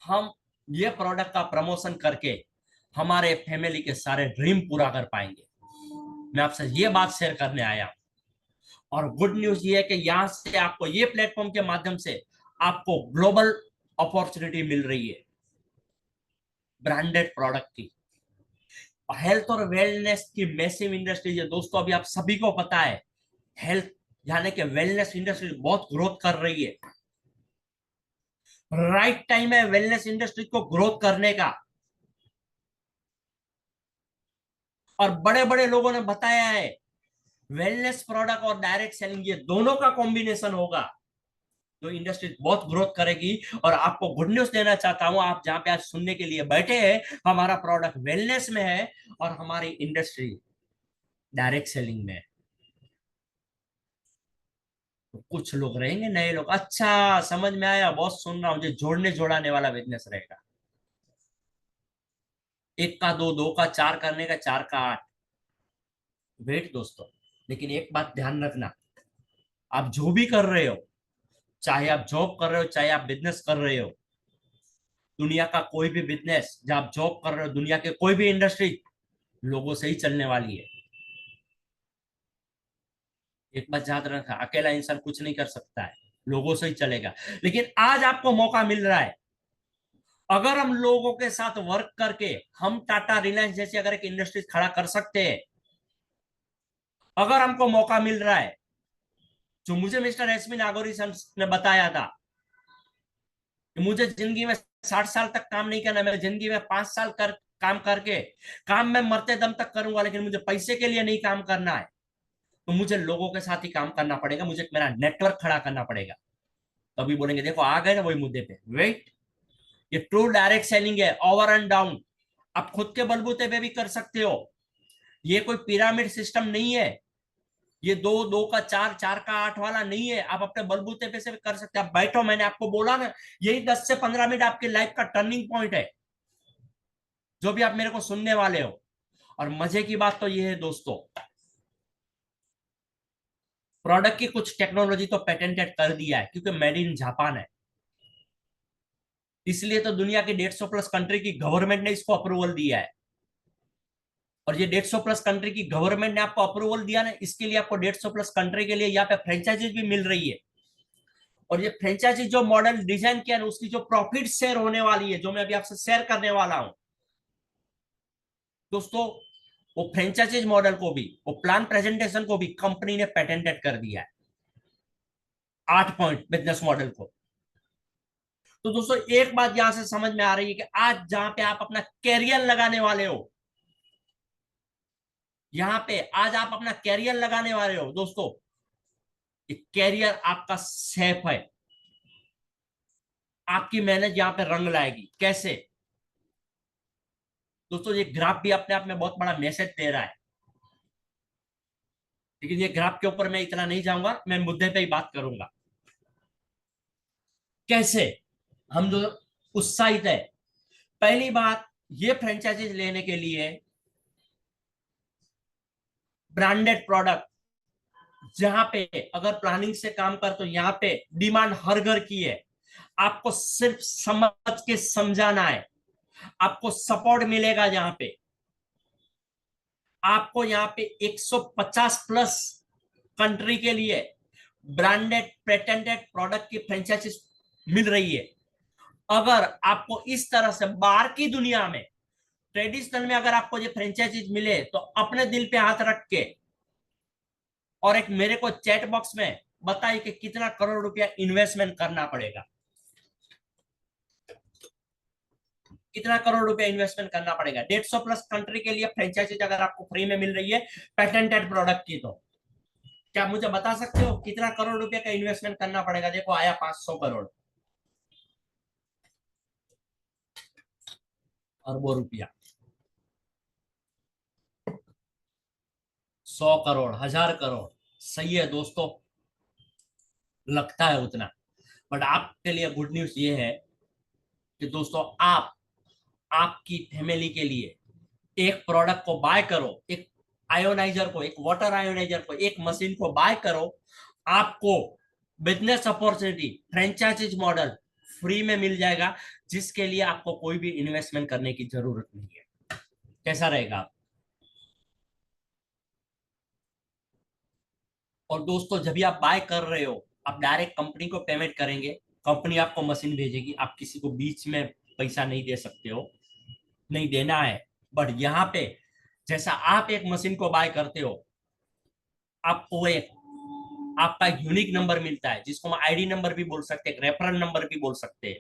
हम ये प्रोडक्ट का प्रमोशन करके हमारे फैमिली के सारे ड्रीम पूरा कर पाएंगे। मैं आपसे ये बात शेयर करने आया। और गुड न्यूज ये है कि यहां से आपको ये प्लेटफॉर्म के माध्यम से आपको ग्लोबल अपॉर्चुनिटी मिल रही है ब्रांडेड प्रोडक्ट की। हेल्थ और वेलनेस की मैसिव इंडस्ट्री है दोस्तों, अभी आप सभी को पता है हेल्थ यानी कि वेलनेस इंडस्ट्री बहुत ग्रोथ कर रही है। राइट टाइम है वेलनेस इंडस्ट्री को ग्रोथ करने का। और बड़े बड़े लोगों ने बताया है वेलनेस प्रोडक्ट और डायरेक्ट सेलिंग ये दोनों का कॉम्बिनेशन होगा जो इंडस्ट्री बहुत ग्रोथ करेगी। और आपको गुड न्यूज देना चाहता हूं, आप जहां पे आज सुनने के लिए बैठे हैं हमारा प्रोडक्ट वेलनेस में है और हमारी इंडस्ट्री डायरेक्ट सेलिंग में है। तो कुछ लोग रहेंगे नए लोग, अच्छा समझ में आया बहुत सुन रहा हूं, जो जोड़ने जोड़ाने वाला बिजनेस रहेगा। एक का दो, दो का चार करने का, चार का आठ। वेट दोस्तों, लेकिन एक बात ध्यान रखना, आप जो भी कर रहे हो, चाहे आप जॉब कर रहे हो चाहे आप बिजनेस कर रहे हो, दुनिया का कोई भी बिजनेस जब आप जॉब कर रहे हो, दुनिया के कोई भी इंडस्ट्री लोगों से ही चलने वाली है। एक बात याद रखना, अकेला इंसान कुछ नहीं कर सकता है, लोगों से ही चलेगा। लेकिन आज आपको मौका मिल रहा है, अगर हम लोगों के साथ वर्क करके हम टाटा रिलायंस जैसे अगर एक इंडस्ट्री खड़ा कर सकते हैं, अगर हमको मौका मिल रहा है, जो मुझे मिस्टर एसमी नागोरी सर ने बताया था कि मुझे जिंदगी में 60 साल तक काम नहीं करना, मैं जिंदगी में 5 साल काम करके काम मैं मरते दम तक करूंगा, लेकिन मुझे पैसे के लिए नहीं काम करना है। तो मुझे लोगों के साथ ही काम करना पड़ेगा, मुझे मेरा नेटवर्क खड़ा करना पड़ेगा। तभी बोलेंगे देखो आ गए ना वही मुद्दे पे। वेट, ये ट्रू डायरेक्ट सेलिंग है, ओवर एंड डाउन आप खुद के बलबूते पे भी कर सकते हो। ये कोई पिरामिड सिस्टम नहीं है, ये दो, दो का चार, चार का आठ वाला नहीं है। आप अपने बलबूते पे से भी कर सकते हैं। आप बैठो, मैंने आपको बोला ना, यही 10 से 15 मिनट आपकी लाइफ का टर्निंग पॉइंट है, जो भी आप मेरे को सुनने वाले हो। और मजे की बात तो ये है दोस्तों, प्रोडक्ट की कुछ टेक्नोलॉजी तो पेटेंटेड कर दिया है क्योंकि मेड इन जापान है। इसलिए तो दुनिया की 150 प्लस कंट्री की गवर्नमेंट ने इसको अप्रूवल दिया है। और ये 150 प्लस कंट्री की गवर्नमेंट ने आपको अप्रूवल दिया ना, इसके लिए आपको 150 प्लस कंट्री के लिए यहाँ पे फ्रेंचाइजीज भी मिल रही है। और ये फ्रेंचाइजी जो मॉडल डिजाइन किया ना, उसकी जो प्रॉफिट शेयर होने वाली है, जो मैं अभी आपसे शेयर करने वाला हूं दोस्तों, वो फ्रेंचाइजीज मॉडल को भी, वो प्लान प्रेजेंटेशन को भी कंपनी ने पेटेंटेड कर दिया है, 8 पॉइंट बिजनेस मॉडल को। तो दोस्तों एक बात यहां से समझ में आ रही है कि आज जहां पे आप अपना कैरियर लगाने वाले हो, यहां पे आज आप अपना कैरियर लगाने वाले हो दोस्तों, ये कैरियर आपका सेफ है। आपकी मेहनत यहां पे रंग लाएगी। कैसे दोस्तों, ये ग्राफ भी अपने आप में बहुत बड़ा मैसेज दे रहा है, लेकिन ये ग्राफ के ऊपर मैं इतना नहीं जाऊंगा, मैं मुद्दे पे ही बात करूंगा। कैसे हम जो उत्साहित है, पहली बात, ये फ्रेंचाइजीज लेने के लिए ब्रांडेड प्रोडक्ट, जहां पे अगर प्लानिंग से काम कर तो यहाँ पे डिमांड हर घर की है। आपको सिर्फ समझ के समझाना है, आपको सपोर्ट मिलेगा। यहाँ पे आपको यहाँ पे 150 प्लस कंट्री के लिए ब्रांडेड पेटेंटेड प्रोडक्ट की फ्रेंचाइजी मिल रही है। अगर आपको इस तरह से बाहर की दुनिया में ट्रेडिशनल में अगर आपको ये फ्रेंचाइजीज मिले, तो अपने दिल पे हाथ रख के और एक मेरे को चैट बॉक्स में बताइए कि कितना करोड़ रुपया इन्वेस्टमेंट करना पड़ेगा, कितना करोड़ रुपया इन्वेस्टमेंट करना पड़ेगा 150 प्लस कंट्री के लिए फ्रेंचाइजीज अगर आपको फ्री में मिल रही है पेटेंटेड प्रोडक्ट की। तो क्या मुझे बता सकते हो कितना करोड़ रुपया का इन्वेस्टमेंट करना पड़ेगा? देखो आया 500 करोड़, अरबों रुपया, 100 करोड़, 1000 करोड़, सही है दोस्तों, लगता है उतना। बट आपके लिए गुड न्यूज ये है कि दोस्तों आप आपकी फैमिली के लिए एक प्रोडक्ट को बाय करो, एक आयोनाइजर को, एक वाटर आयोनाइजर को, एक मशीन को बाय करो, आपको business opportunity franchises model free में मिल जाएगा, जिसके लिए आपको कोई भी इन्वेस्टमेंट करने की जरूरत नहीं है। कैसा रहेगा? और दोस्तों जब भी आप बाय कर रहे हो, आप डायरेक्ट कंपनी को पेमेंट करेंगे, कंपनी आपको मशीन भेजेगी, आप किसी को बीच में पैसा नहीं दे सकते हो, नहीं देना है। बट यहाँ पे जैसा आप एक मशीन को बाय करते हो, आपको एक आपका यूनिक नंबर मिलता है, जिसको हम आईडी नंबर भी बोल सकते हैं, रेफरल नंबर भी बोल सकते हैं।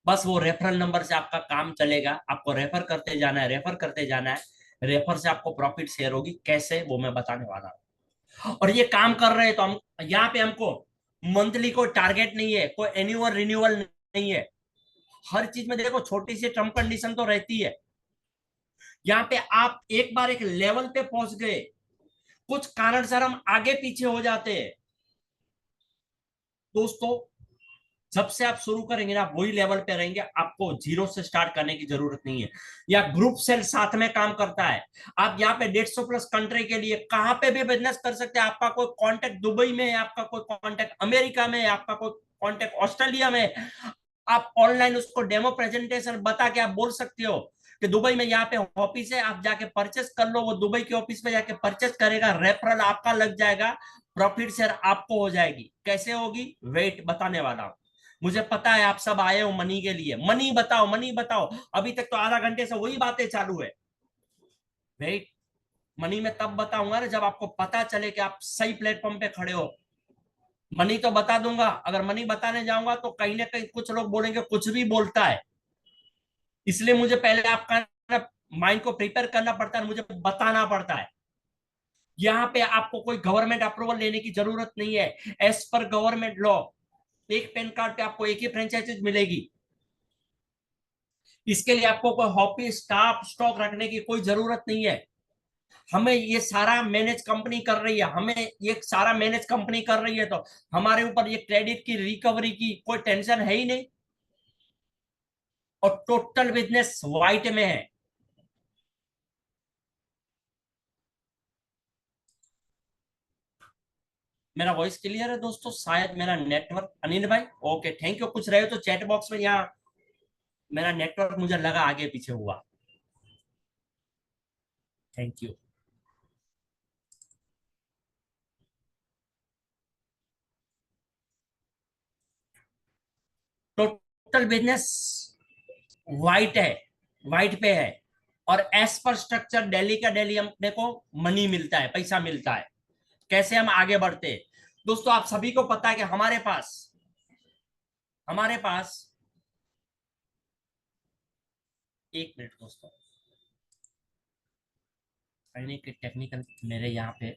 बस वो रेफरल नंबर से आपका काम चलेगा, आपको रेफर करते जाना है, रेफर करते जाना है, रेफर से आपको प्रॉफिट शेयर होगी। कैसे, वो मैं बताने वाला हूँ। और ये काम कर रहे हैं तो हम यहाँ पे हमको मंथली कोई टारगेट नहीं है, कोई एनुअल रिन्यूअल नहीं है। हर चीज में देखो छोटी सी टर्म कंडीशन तो रहती है। यहाँ पे आप एक बार एक लेवल पे पहुंच गए, कुछ कारण सर हम आगे पीछे हो जाते हैं। दोस्तों जब से आप शुरू करेंगे ना, वही लेवल पे रहेंगे, आपको जीरो से स्टार्ट करने की जरूरत नहीं है। या ग्रुप सेल साथ में काम करता है। आप यहाँ पे 150 प्लस कंट्री के लिए कहां पे भी बिजनेस कर सकते हैं। आपका कोई कांटेक्ट दुबई में है, आपका कोई कांटेक्ट अमेरिका में है, आपका कोई कांटेक्ट ऑस्ट्रेलिया में है, आप ऑनलाइन उसको डेमो प्रेजेंटेशन बता के आप बोल सकते हो कि दुबई में यहाँ पे ऑफिस है, आप जाके परचेस कर लो। वो दुबई के ऑफिस में जाके परचेस करेगा, रेफरल आपका लग जाएगा, प्रॉफिट शेयर आपको हो जाएगी। कैसे होगी, वेट बताने वाला हूं। मुझे पता है आप सब आए हो मनी के लिए, मनी बताओ मनी बताओ, अभी तक तो आधा घंटे से वही बातें चालू है। वेट, मनी में तब बताऊंगा ना जब आपको पता चले कि आप सही प्लेटफॉर्म पे खड़े हो। मनी तो बता दूंगा, अगर मनी बताने जाऊंगा तो कहीं ना कहीं कुछ लोग बोलेंगे कुछ भी बोलता है। इसलिए मुझे पहले आपका माइंड को प्रिपेयर करना पड़ता है, मुझे बताना पड़ता है। यहाँ पे आपको कोई गवर्नमेंट अप्रूवल लेने की जरूरत नहीं है। एज पर गवर्नमेंट लॉ एक पैन कार्ड पे आपको एक ही फ्रेंचाइजी मिलेगी। इसके लिए आपको कोई हॉपी स्टाफ स्टॉक रखने की कोई जरूरत नहीं है। हमें ये सारा मैनेज कंपनी कर रही है, हमें ये सारा मैनेज कंपनी कर रही है, तो हमारे ऊपर ये क्रेडिट की रिकवरी की कोई टेंशन है ही नहीं। और टोटल बिजनेस व्हाइट में है। मेरा वॉइस क्लियर है दोस्तों? शायद मेरा नेटवर्क, अनिल भाई ओके थैंक यू। कुछ रहे हो तो चैट बॉक्स में, यहाँ मेरा नेटवर्क मुझे लगा आगे पीछे हुआ। Thank you. Total business white है, व्हाइट पे है। और एज पर स्ट्रक्चर डेली का डेली अपने को मनी मिलता है, पैसा मिलता है। कैसे हम आगे बढ़ते हैं दोस्तों, आप सभी को पता है कि हमारे पास एक मिनट दोस्तों, के टेक्निकल मेरे यहाँ पे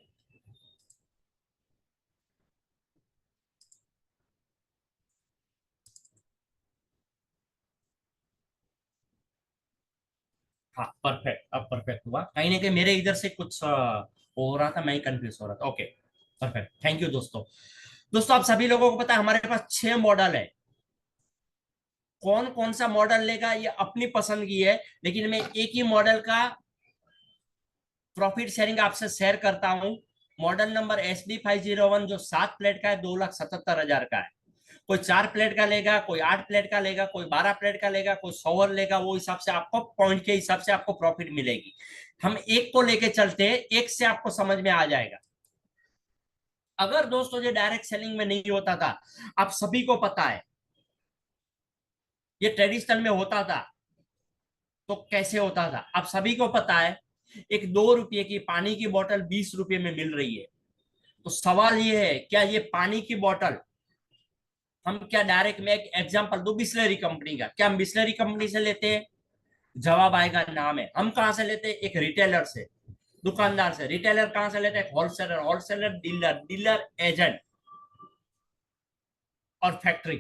हाँ परफेक्ट, अब परफेक्ट हुआ। कहीं ना कहीं मेरे इधर से कुछ हो रहा था, मैं ही कंफ्यूज हो रहा था। ओके परफेक्ट, थैंक यू दोस्तों। दोस्तों आप सभी लोगों को पता है हमारे पास 6 मॉडल है। कौन कौन सा मॉडल लेगा ये अपनी पसंद की है, लेकिन मैं एक ही मॉडल का प्रॉफिट शेयरिंग आपसे शेयर करता हूं। मॉडल नंबर SD 501 जो 7 प्लेट का है, 2,77,000 का है। कोई 4 प्लेट का लेगा, कोई 8 प्लेट का लेगा, कोई 12 प्लेट का लेगा, कोई 100 लेगा, वो हिसाब से आपको पॉइंट के हिसाब से आपको प्रॉफिट मिलेगी। हम एक को लेके चलते हैं, एक से आपको समझ में आ जाएगा। अगर दोस्तों ये डायरेक्ट सेलिंग में नहीं होता था, आप सभी को पता है ये ट्रेडिशनल में होता था, तो कैसे होता था आप सभी को पता है। एक 2 रुपये की पानी की बोतल 20 रुपये में मिल रही है। तो सवाल ये है, क्या ये पानी की बोतल हम क्या डायरेक्ट, में एक एग्जांपल दो बिस्लरी कंपनी का, क्या हम बिस्लरी कंपनी से लेते हैं? जवाब आएगा नाम है। हम कहां से लेते हैं? एक रिटेलर से, दुकानदार से। रिटेलर कहां से लेते हैं? Wholesaler, wholesaler dealer, dealer agent और फैक्ट्री।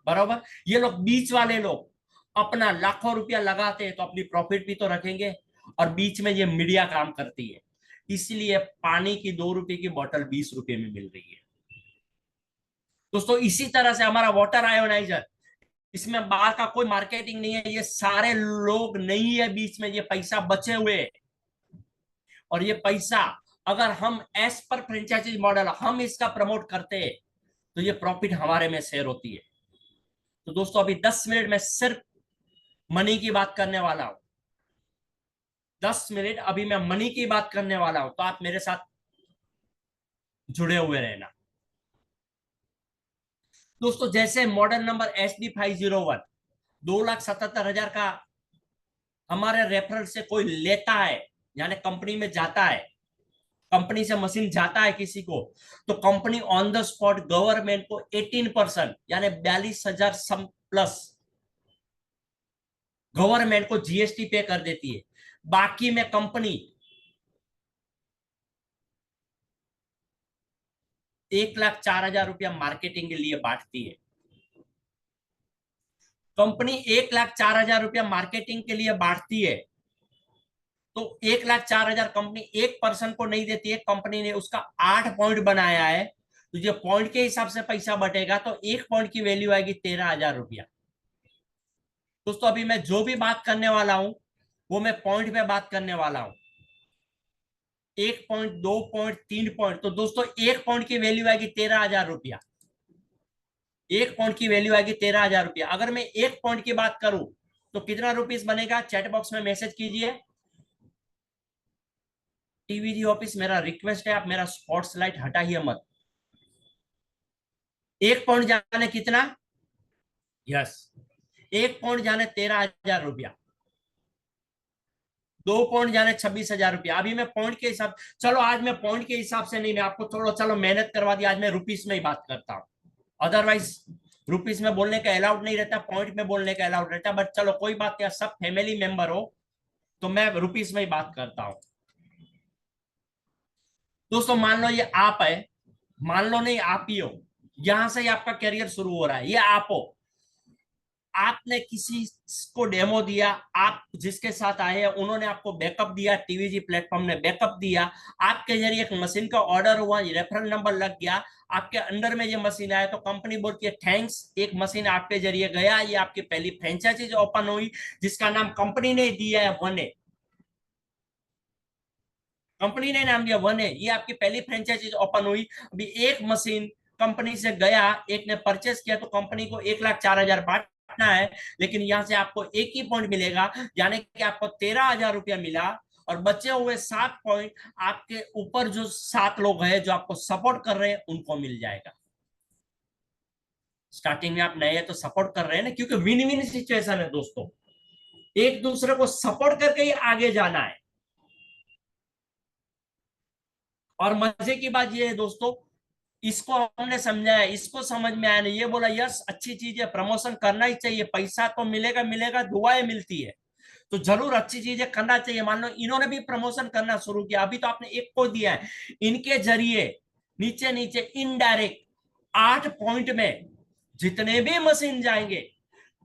बराबर, ये लोग बीच वाले लोग अपना लाखों रुपया लगाते हैं तो अपनी प्रॉफिट भी तो रखेंगे। और बीच में ये मीडिया काम करती है। इसलिए पानी की 2 रुपए की बोतल 20 रुपए में मिल रही है। दोस्तों इसी तरह से हमारा वाटर आयोनाइजर, इसमें बाहर का कोई मार्केटिंग नहीं है, ये सारे लोग नहीं है बीच में, ये पैसा बचे हुए है। और ये पैसा अगर हम एज पर फ्रेंचाइजी मॉडल हम इसका प्रमोट करते हैं, तो ये प्रॉफिट हमारे में शेयर होती है। तो दोस्तों अभी 10 मिनट में सिर्फ मनी की बात करने वाला हूं। 10 मिनट अभी मैं मनी की बात करने वाला हूं, तो आप मेरे साथ जुड़े हुए रहना। दोस्तों जैसे मॉडल नंबर SD 501, 2,77,000 का हमारे रेफरल से कोई लेता है, यानी कंपनी में जाता है, कंपनी से मशीन जाता है किसी को, तो company on the spot government को 18% यानी 42,000 सम प्लस गवर्नमेंट को GST पे कर देती है। बाकी में कंपनी 1,04,000 रुपया मार्केटिंग के लिए बांटती है। कंपनी 1,04,000 रुपया मार्केटिंग के लिए बांटती है, तो 1,04,000 कंपनी एक पर्सन को नहीं देती है, कंपनी ने उसका 8 पॉइंट बनाया है, तो जो पॉइंट के हिसाब से पैसा बटेगा तो एक पॉइंट की वैल्यू आएगी 13,000 रुपया। दोस्तों अभी मैं जो भी बात करने वाला हूं वो मैं पॉइंट पे बात करने वाला हूं, 1 पॉइंट, 2 पॉइंट, 3 पॉइंट, तो दोस्तों एक पॉइंट की वैल्यू आएगी 13,000 रुपया। एक पॉइंट की वैल्यू आएगी 13,000 रुपया। अगर मैं एक पॉइंट की बात करूं तो कितना रुपीस बनेगा, चैट बॉक्स में मैसेज कीजिए। टीवीजी ऑफिस मेरा रिक्वेस्ट है, आप मेरा स्पॉट्स लाइट हटाइए मत। एक पॉइंट जाने कितना, यस, एक पॉइंट जाने 13,000 रुपया, 2 पॉइंट जाने 26,000 रुपया। अभी मैं पॉइंट के हिसाब, चलो आज मैं पॉइंट के हिसाब से नहीं, मैं आपको थोड़ा चलो मेहनत करवा दी, आज मैं रुपीस में ही बात करता हूं। अदरवाइज रुपीस में बोलने का अलाउड नहीं रहता, पॉइंट में बोलने का अलाउड रहता, बट चलो कोई बात नहीं, सब फैमिली मेंबर हो तो मैं रुपीस में ही बात करता हूं। दोस्तों मान लो ये आप है, मान लो नहीं आप ही हो, यहां से ही आपका करियर शुरू हो रहा है, ये आप हो। आपने किसी को डेमो दिया, आप जिसके साथ आए हैं उन्होंने आपको बैकअप दिया, टीवीजी प्लेटफॉर्म ने बैकअप दिया, आपके जरिए एक मशीन का ऑर्डर हुआ, रेफरल नंबर लग गया, आपके अंडर में ये मशीन आया, तो कंपनी बोलती है थैंक्स, एक मशीन आपके जरिए गया, ये आपकी पहली फ्रेंचाइजी ओपन हुई जिसका नाम कंपनी ने दिया है वने, कंपनी ने नाम दिया वने, ये आपकी पहली फ्रेंचाइजी ओपन हुई। अभी एक मशीन कंपनी से गया, एक ने परचेस किया, तो कंपनी को 1,04,000 बांटना है, लेकिन यहां से आपको एक ही पॉइंट मिलेगा, यानी कि आपको 13,000 रुपया मिला, और बचे हुए 7 पॉइंट आपके ऊपर जो 7 लोग हैं जो आपको सपोर्ट कर रहे हैं उनको मिल जाएगा। स्टार्टिंग में आप नए हैं तो सपोर्ट कर रहे हैं ना, क्योंकि विन विन सिचुएशन है दोस्तों, एक दूसरे को सपोर्ट करके ही आगे जाना है। और मजे की बात ये है दोस्तों, इसको हमने समझा है, इसको समझ में आया नहीं, ये बोला यस अच्छी चीज है, प्रमोशन करना ही चाहिए, पैसा तो मिलेगा मिलेगा, दुआएं मिलती है, तो जरूर अच्छी चीजें करना चाहिए। मान लो इन्होंने भी प्रमोशन करना शुरू किया, अभी तो आपने एक को दिया है, इनके जरिए नीचे नीचे इनडायरेक्ट 8 पॉइंट में जितने भी मशीन जाएंगे,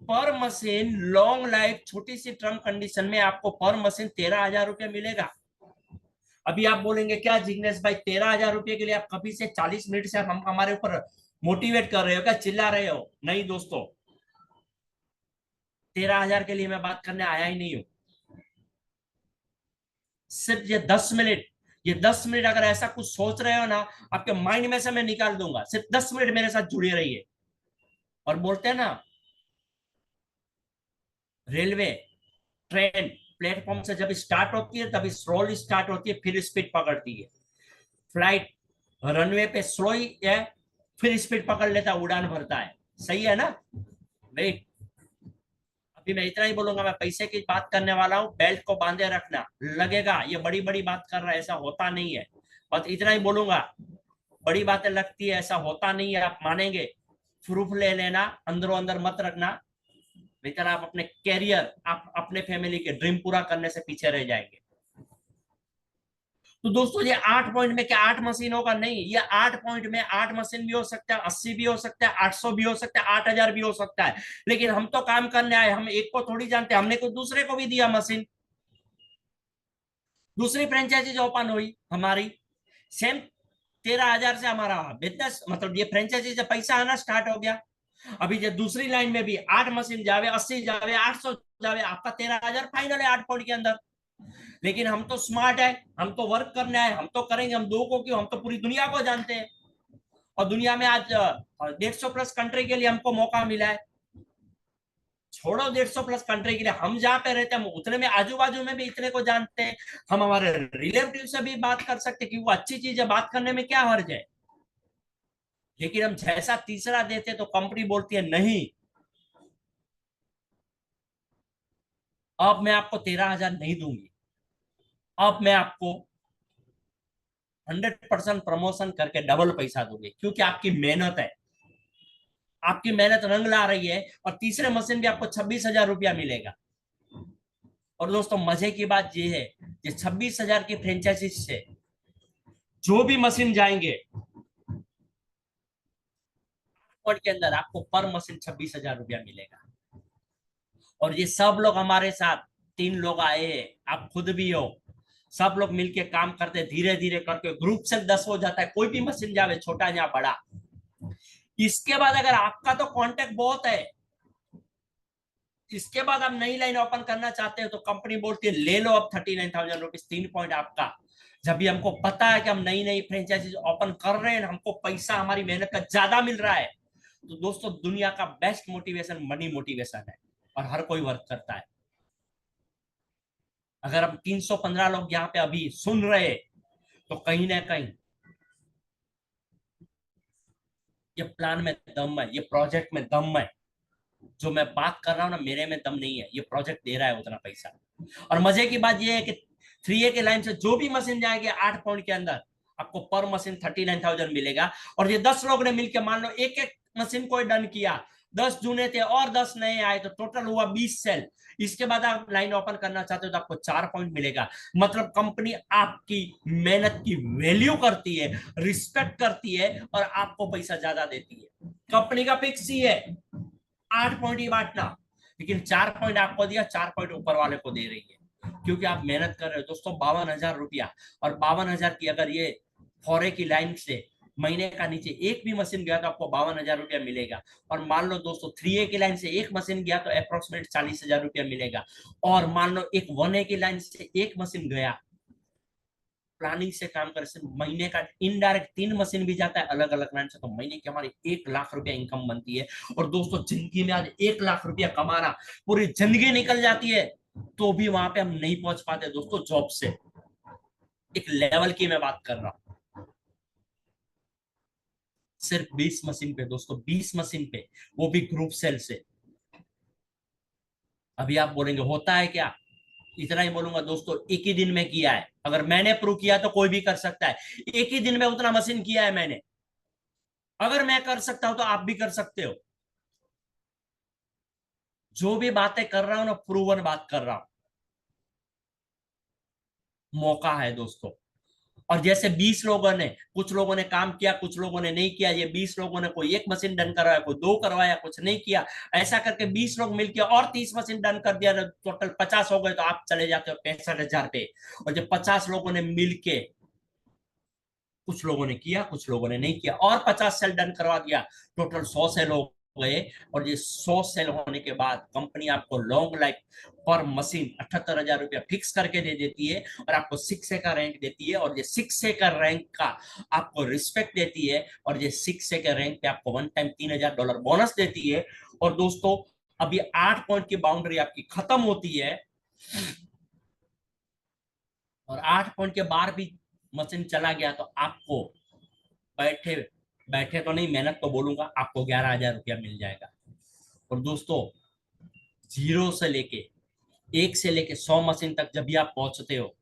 पर मशीन लॉन्ग लाइफ छोटी सी टर्म कंडीशन में आपको पर मशीन 13,000 रुपया मिलेगा। अभी आप बोलेंगे क्या जिग्नेश भाई 13,000 रुपये के लिए आप कभी से 40 मिनट से हम हमारे ऊपर मोटिवेट कर रहे हो क्या, चिल्ला रहे हो? नहीं दोस्तों, 13,000 के लिए मैं बात करने आया ही नहीं हूं। सिर्फ ये 10 मिनट अगर ऐसा कुछ सोच रहे हो ना, आपके माइंड में से मैं निकाल दूंगा। सिर्फ 10 मिनट मेरे साथ जुड़े रहिए। और बोलते हैं ना, रेलवे ट्रेन प्लेटफॉर्म से जब स्टार्ट होती है तभी स्लोली स्टार्ट होती है, फिर स्पीड पकड़ती है। फ्लाइट रनवे पे स्लो ही है, फिर स्पीड पकड़ लेता, उड़ान भरता है, सही है ना? वेट, अभी मैं इतना ही बोलूंगा, मैं पैसे की बात करने वाला हूँ, बेल्ट को बांधे रखना। लगेगा ये बड़ी बड़ी बात कर रहा है, ऐसा होता नहीं है, बस इतना ही बोलूंगा, बड़ी बातें लगती है, ऐसा होता नहीं है, आप मानेंगे? प्रूफ ले लेना, अंदरों अंदर मत रखना, नहीं तो आप अपने कैरियर, आप अपने फैमिली के ड्रीम पूरा करने से पीछे रह जाएंगे। तो दोस्तों ये 8 पॉइंट में क्या 8 मशीन होगा? नहीं, ये 8 पॉइंट में 8 मशीन भी हो सकता है, 80 भी हो सकता है, 800 भी हो सकता है, 8,000 भी हो सकता है, लेकिन हम तो काम करने आए, हम एक को थोड़ी जानते, हमने को दूसरे को भी दिया मशीन, दूसरी फ्रेंचाइजी जो ओपन हुई हमारी, सेम 13,000 से हमारा बिजनेस, मतलब ये फ्रेंचाइजी से पैसा आना स्टार्ट हो गया। अभी जो दूसरी लाइन में भी 8 मशीन जावे, 80 जावे, 800 जावे, आपका 13,000 फाइनल है 8 पॉइंट के अंदर। लेकिन हम तो स्मार्ट है, हम तो वर्क करने आए, हम तो करेंगे, हम दो को क्यों, हम तो पूरी दुनिया को जानते हैं, और दुनिया में आज 150 प्लस कंट्री के लिए हमको मौका मिला है। छोड़ो 150 कंट्री के लिए, हम जहाँ पे रहते हैं हम उतने में आजू बाजू में भी इतने को जानते हैं, हम हमारे रिलेटिव से भी बात कर सकते हैं कि वो अच्छी चीज है, बात करने में क्या हर्ज है। लेकिन हम जैसा तीसरा देते तो कंपनी बोलती है नहीं, अब मैं आपको 13,000 नहीं दूंगी, अब मैं आपको 100% प्रमोशन करके डबल पैसा दूंगी, क्योंकि आपकी मेहनत है, आपकी मेहनत रंग ला रही है। और तीसरे मशीन भी आपको 26,000 रुपया मिलेगा। और दोस्तों मजे की बात यह है कि 26,000 की फ्रेंचाइजी से जो भी मशीन जाएंगे के अंदर आपको पर मशीन 26,000 रुपया मिलेगा। और ये सब लोग हमारे साथ 3 लोग आए हैं, आप खुद भी हो, सब लोग मिलके काम करते, धीरे धीरे करके ग्रुप से 10 हो जाता है, कोई भी मशीन जावे, छोटा या बड़ा। इसके बाद अगर आपका तो कांटेक्ट बहुत है, इसके बाद आप नई लाइन ओपन करना चाहते हो तो कंपनी बोलती है ले लो अब 39,000 रुपीज, 3 पॉइंट आपका। जब भी हमको पता है कि हम नई नई फ्रेंचाइजी ओपन कर रहे हैं, हमको पैसा हमारी मेहनत का ज्यादा मिल रहा है, तो दोस्तों दुनिया का बेस्ट मोटिवेशन मनी मोटिवेशन है, और हर कोई वर्क करता है। अगर हम 315 लोग यहाँ पे अभी सुन रहे हैं, तो कहीं ना कहीं ये प्लान में दम है, ये प्रोजेक्ट में दम है। जो मैं बात कर रहा हूँ ना, मेरे में दम नहीं है, ये प्रोजेक्ट दे रहा है उतना पैसा। और मजे की बात ये है कि 3A के लाइन से जो भी मशीन जाएगी 8 पॉइंट के अंदर, आपको पर मशीन 39,000 मिलेगा। और ये 10 लोग ने मिलकर मान लो एक एक मशीन को डन किया, 10 जूने थे और 10 नए आए, तो टोटल हुआ 20 सेल। इसके बाद आप लाइन ओपन करना चाहते हो तो आपको 4 पॉइंट मिलेगा। मतलब कंपनी आपकी मेहनत की वैल्यू करती है, रिस्पेक्ट करती है, और आपको पैसा ज्यादा देती है। कंपनी का फिक्स ही है 8 पॉइंट ही बांटना, लेकिन 4 पॉइंट आपको दिया, 4 पॉइंट ऊपर वाले को दे रही है, क्योंकि आप मेहनत कर रहे हो दोस्तों। 52,000 रुपया, और 52,000 की अगर ये फोरे की लाइन से महीने का नीचे एक भी मशीन गया तो आपको 52,000 रुपया मिलेगा। और मान लो दोस्तों 3A की लाइन से एक मशीन गया तो अप्रोक्सीमेट 40,000 रुपया मिलेगा। और मान लो एक 1A की लाइन से एक मशीन गया, प्लानिंग से काम करे से महीने का इनडायरेक्ट 3 मशीन भी जाता है अलग अलग लाइन से, तो महीने की हमारी 1 लाख रुपया इनकम बनती है। और दोस्तों जिंदगी में आज 1 लाख रुपया कमाना, पूरी जिंदगी निकल जाती है तो भी वहां पे हम नहीं पहुंच पाते दोस्तों जॉब से। एक लेवल की मैं बात कर रहा हूँ, सिर्फ 20 मशीन पे दोस्तों, 20 मशीन पे, वो भी ग्रुप सेल से। अभी आप बोलेंगे होता है क्या, इतना ही बोलूंगा दोस्तों, एक ही दिन में किया है। अगर मैंने प्रूव किया तो कोई भी कर सकता है। एक ही दिन में उतना मशीन किया है मैंने, अगर मैं कर सकता हूं तो आप भी कर सकते हो। जो भी बातें कर रहा हूं ना, प्रूवन बात कर रहा हूं। मौका है दोस्तों। और जैसे 20 लोगों ने, कुछ लोगों ने काम किया, कुछ लोगों ने नहीं किया, ये 20 लोगों ने कोई एक मशीन डन करवाया, कोई दो करवाया, कुछ नहीं किया, ऐसा करके 20 लोग मिलकर और 30 मशीन डन कर दिया, टोटल 50 हो गए, तो आप चले जाते हो 65,000 पे। और जब 50 लोगों ने मिलके, कुछ लोगों ने किया, कुछ लोगों ने नहीं किया, और 50 सेल डन करवा दिया, टोटल 100 सेल हो गए। और ये 100 सेल होने के बाद कंपनी आपको लॉन्ग लाइफ पर मशीन 78,000 रुपया फिक्स करके दे देती है, और आपको 6A का रैंक देती है। और ये 6A का रैंक का आपको रिस्पेक्ट देती है, और ये 6A के रैंक पे आपको वन टाइम $3,000 बोनस देती है। और दोस्तों अभी 8 पॉइंट की बाउंड्री आपकी खत्म होती है, और 8 पॉइंट के बाहर भी मशीन चला गया तो आपको बैठे बैठे तो नहीं, मेहनत तो बोलूंगा, आपको 11,000 रुपया मिल जाएगा। और दोस्तों जीरो से लेके, 1 से लेके 100 मशीन तक जब भी आप पहुंचते हो,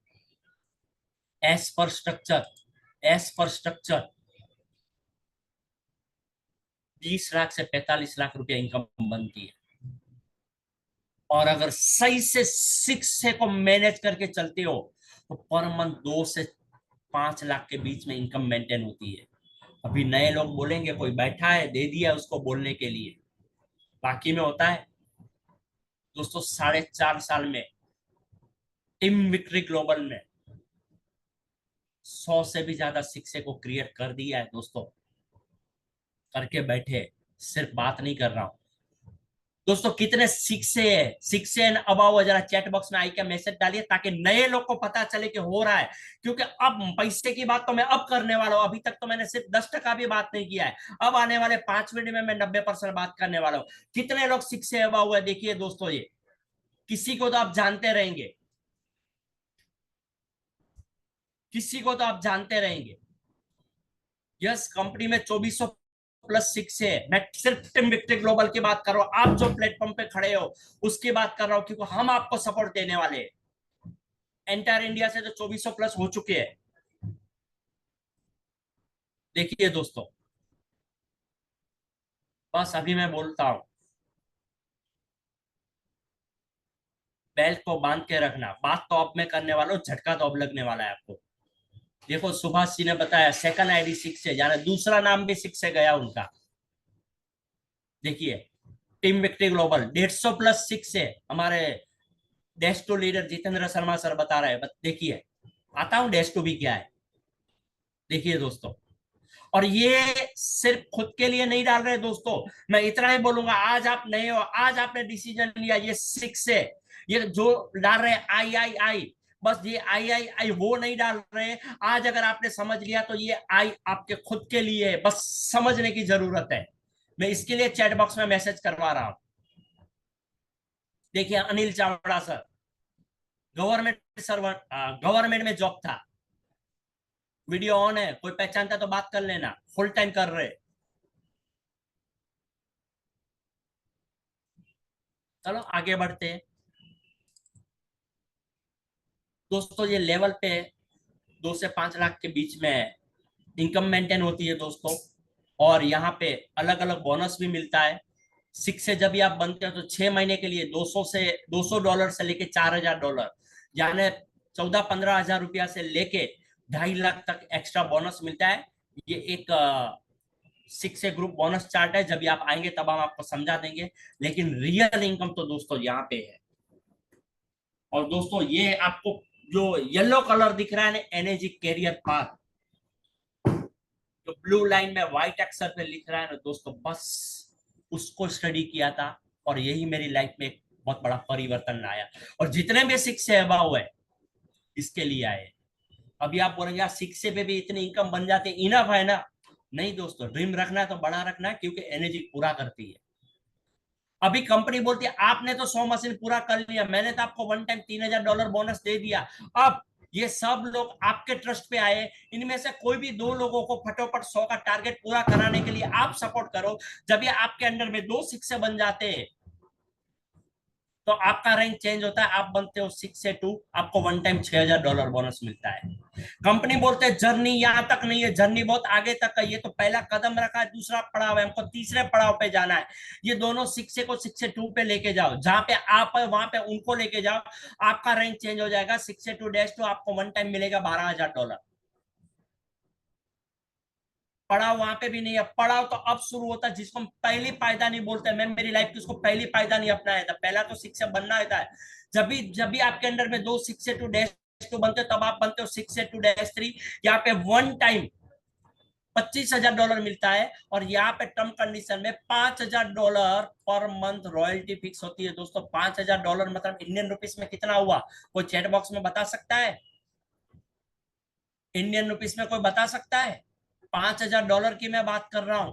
एस पर स्ट्रक्चर, एस पर स्ट्रक्चर 20 लाख से 45 लाख रुपया इनकम बनती है। और अगर सही से 6 को मैनेज करके चलते हो तो पर मंथ 2 से 5 लाख के बीच में इनकम मेंटेन होती है। अभी नए लोग बोलेंगे कोई बैठा है दे दिया उसको बोलने के लिए, बाकी में होता है दोस्तों। 4.5 साल में टीम विक्ट्री ग्लोबल ने 100 से भी ज्यादा शिक्षक को क्रिएट कर दिया है दोस्तों, करके बैठे, सिर्फ बात नहीं कर रहा हूं दोस्तों कितने सिक्स से एंड अबाव जरा चैट बॉक्स में आई क्या मैसेज डालिए, ताकि नए लोग को पता चले कि हो रहा है। क्योंकि अब पैसे की बात तो मैं अब करने वाला हूं, अभी तक तो मैंने सिर्फ 10% भी बात नहीं किया है। अब आने वाले 5 मिनट में मैं 90% बात करने वाला हूं। कितने लोग सिक्स से अबाव है देखिए दोस्तों, ये किसी को तो आप जानते रहेंगे, किसी को तो आप जानते रहेंगे। यस, कंपनी में 2400+6 है। मैं सिर्फ टीम विक्ट्री ग्लोबल की बात कर रहा हूं, आप जो प्लेटफॉर्म पे खड़े हो उसकी बात कर रहा हूं, क्योंकि हम आपको सपोर्ट देने वाले हैं। एंटायर इंडिया से तो 2400+ हो चुके हैं। देखिए दोस्तों, बस अभी मैं बोलता हूं, बेल्ट को बांध के रखना। बात तो अब मैं करने वाला हूं, झटका तो अब लगने वाला है आपको। देखो, सुभाष जी ने बताया सेकंड आईडी सिक्स है, यानी दूसरा नाम भी सिक्स से गया उनका। देखिए, टीम विक्ट्री ग्लोबल 150+6 है। हमारे dash to leader Jitendra Sharma sir बता रहे हैं, देखिए आता हूं डैश टू भी क्या है। देखिए दोस्तों, और ये सिर्फ खुद के लिए नहीं डाल रहे दोस्तों, मैं इतना ही बोलूंगा, आज आप नए हो, आज आपने डिसीजन लिया ये सिक्स है, ये जो डाल रहे हैं आई आई आई, बस ये आई आई आई वो नहीं डाल रहे हैं। आज अगर आपने समझ लिया तो ये आई आपके खुद के लिए है, बस समझने की जरूरत है। मैं इसके लिए चैट बॉक्स में मैसेज करवा रहा हूं। देखिए, Anil Chavda sir, government servant, government में जॉब था। वीडियो ऑन है, कोई पहचानता तो बात कर लेना, फुल टाइम कर रहे। चलो आगे बढ़ते हैं दोस्तों। ये लेवल पे 2 से 5 लाख के बीच में इनकम मेंटेन होती है दोस्तों, और यहाँ पे अलग अलग बोनस भी मिलता है। सिक्स से जब भी आप बनते हो तो 6 महीने के लिए $200 से लेके $4,000, यानी 14-15 हजार रुपया से लेके 2.5 लाख तक एक्स्ट्रा बोनस मिलता है। ये एक सिक्स से ग्रुप बोनस चार्ट है, जब भी आप आएंगे तब हम आपको समझा देंगे। लेकिन रियल इनकम तो दोस्तों यहाँ पे है। और दोस्तों, ये आपको जो येलो कलर दिख रहा है ना, एनर्जी कैरियर पाथ, जो ब्लू लाइन में व्हाइट अक्षर पे लिख रहा है ना दोस्तों, बस उसको स्टडी किया था, और यही मेरी लाइफ में एक बहुत बड़ा परिवर्तन लाया। और जितने भी सिक्स से अबाव है इसके लिए आए। अभी आप बोलेंगे यार सिक्स से पे भी इतनी इनकम बन जाती है, इनफ है ना? नहीं दोस्तों, ड्रीम रखना है तो बड़ा रखना है, क्योंकि एनर्जी पूरा करती है। अभी कंपनी बोलती है आपने तो 100 मशीन पूरा कर लिया, मैंने तो आपको वन टाइम $3,000 बोनस दे दिया। अब ये सब लोग आपके ट्रस्ट पे आए, इनमें से कोई भी 2 लोगों को फटोफट 100 का टारगेट पूरा कराने के लिए आप सपोर्ट करो। जब ये आपके अंडर में 2 शिक्षक बन जाते हैं तो आपका रैंक चेंज होता है, आप बनते हो 6 से 2, आपको वन टाइम $6,000 बोनस मिलता है। कंपनी बोलते हैं जर्नी यहाँ तक नहीं है, जर्नी बहुत आगे तक है, ये तो पहला कदम रखा है, दूसरा पड़ाव है, हमको तीसरे पड़ाव पे जाना है। ये दोनों 6 से 2 पे लेके जाओ, जहां पे आप है वहां पे उनको लेके जाओ, आपका रैंक चेंज हो जाएगा। 6 से 2 डैश 2 आपको वन टाइम मिलेगा $12,000। पड़ाव वहां पे भी नहीं है, पड़ाव तो अब शुरू होता है, जिसको हम पहली पायदानी बोलते हैं। मैं मेरी लाइफ की उसको पहली पायदानी अपनाया था। पहला तो शिक्षक बनना होता है। जब भी आपके अंदर में 2 6 से 2 डैश 2 बनते हो, तब आप बनते हो 6 से 2 डैश 3। यहाँ पे वन टाइम $25,000 मिलता है, और यहाँ पे टर्म कंडीशन में $5,000 पर मंथ रॉयल्टी फिक्स होती है दोस्तों। $5,000 मतलब इंडियन रुपीस में कितना हुआ, कोई चैट बॉक्स में बता सकता है? इंडियन रुपीस में कोई बता सकता है? $5,000 की मैं बात कर रहा हूं।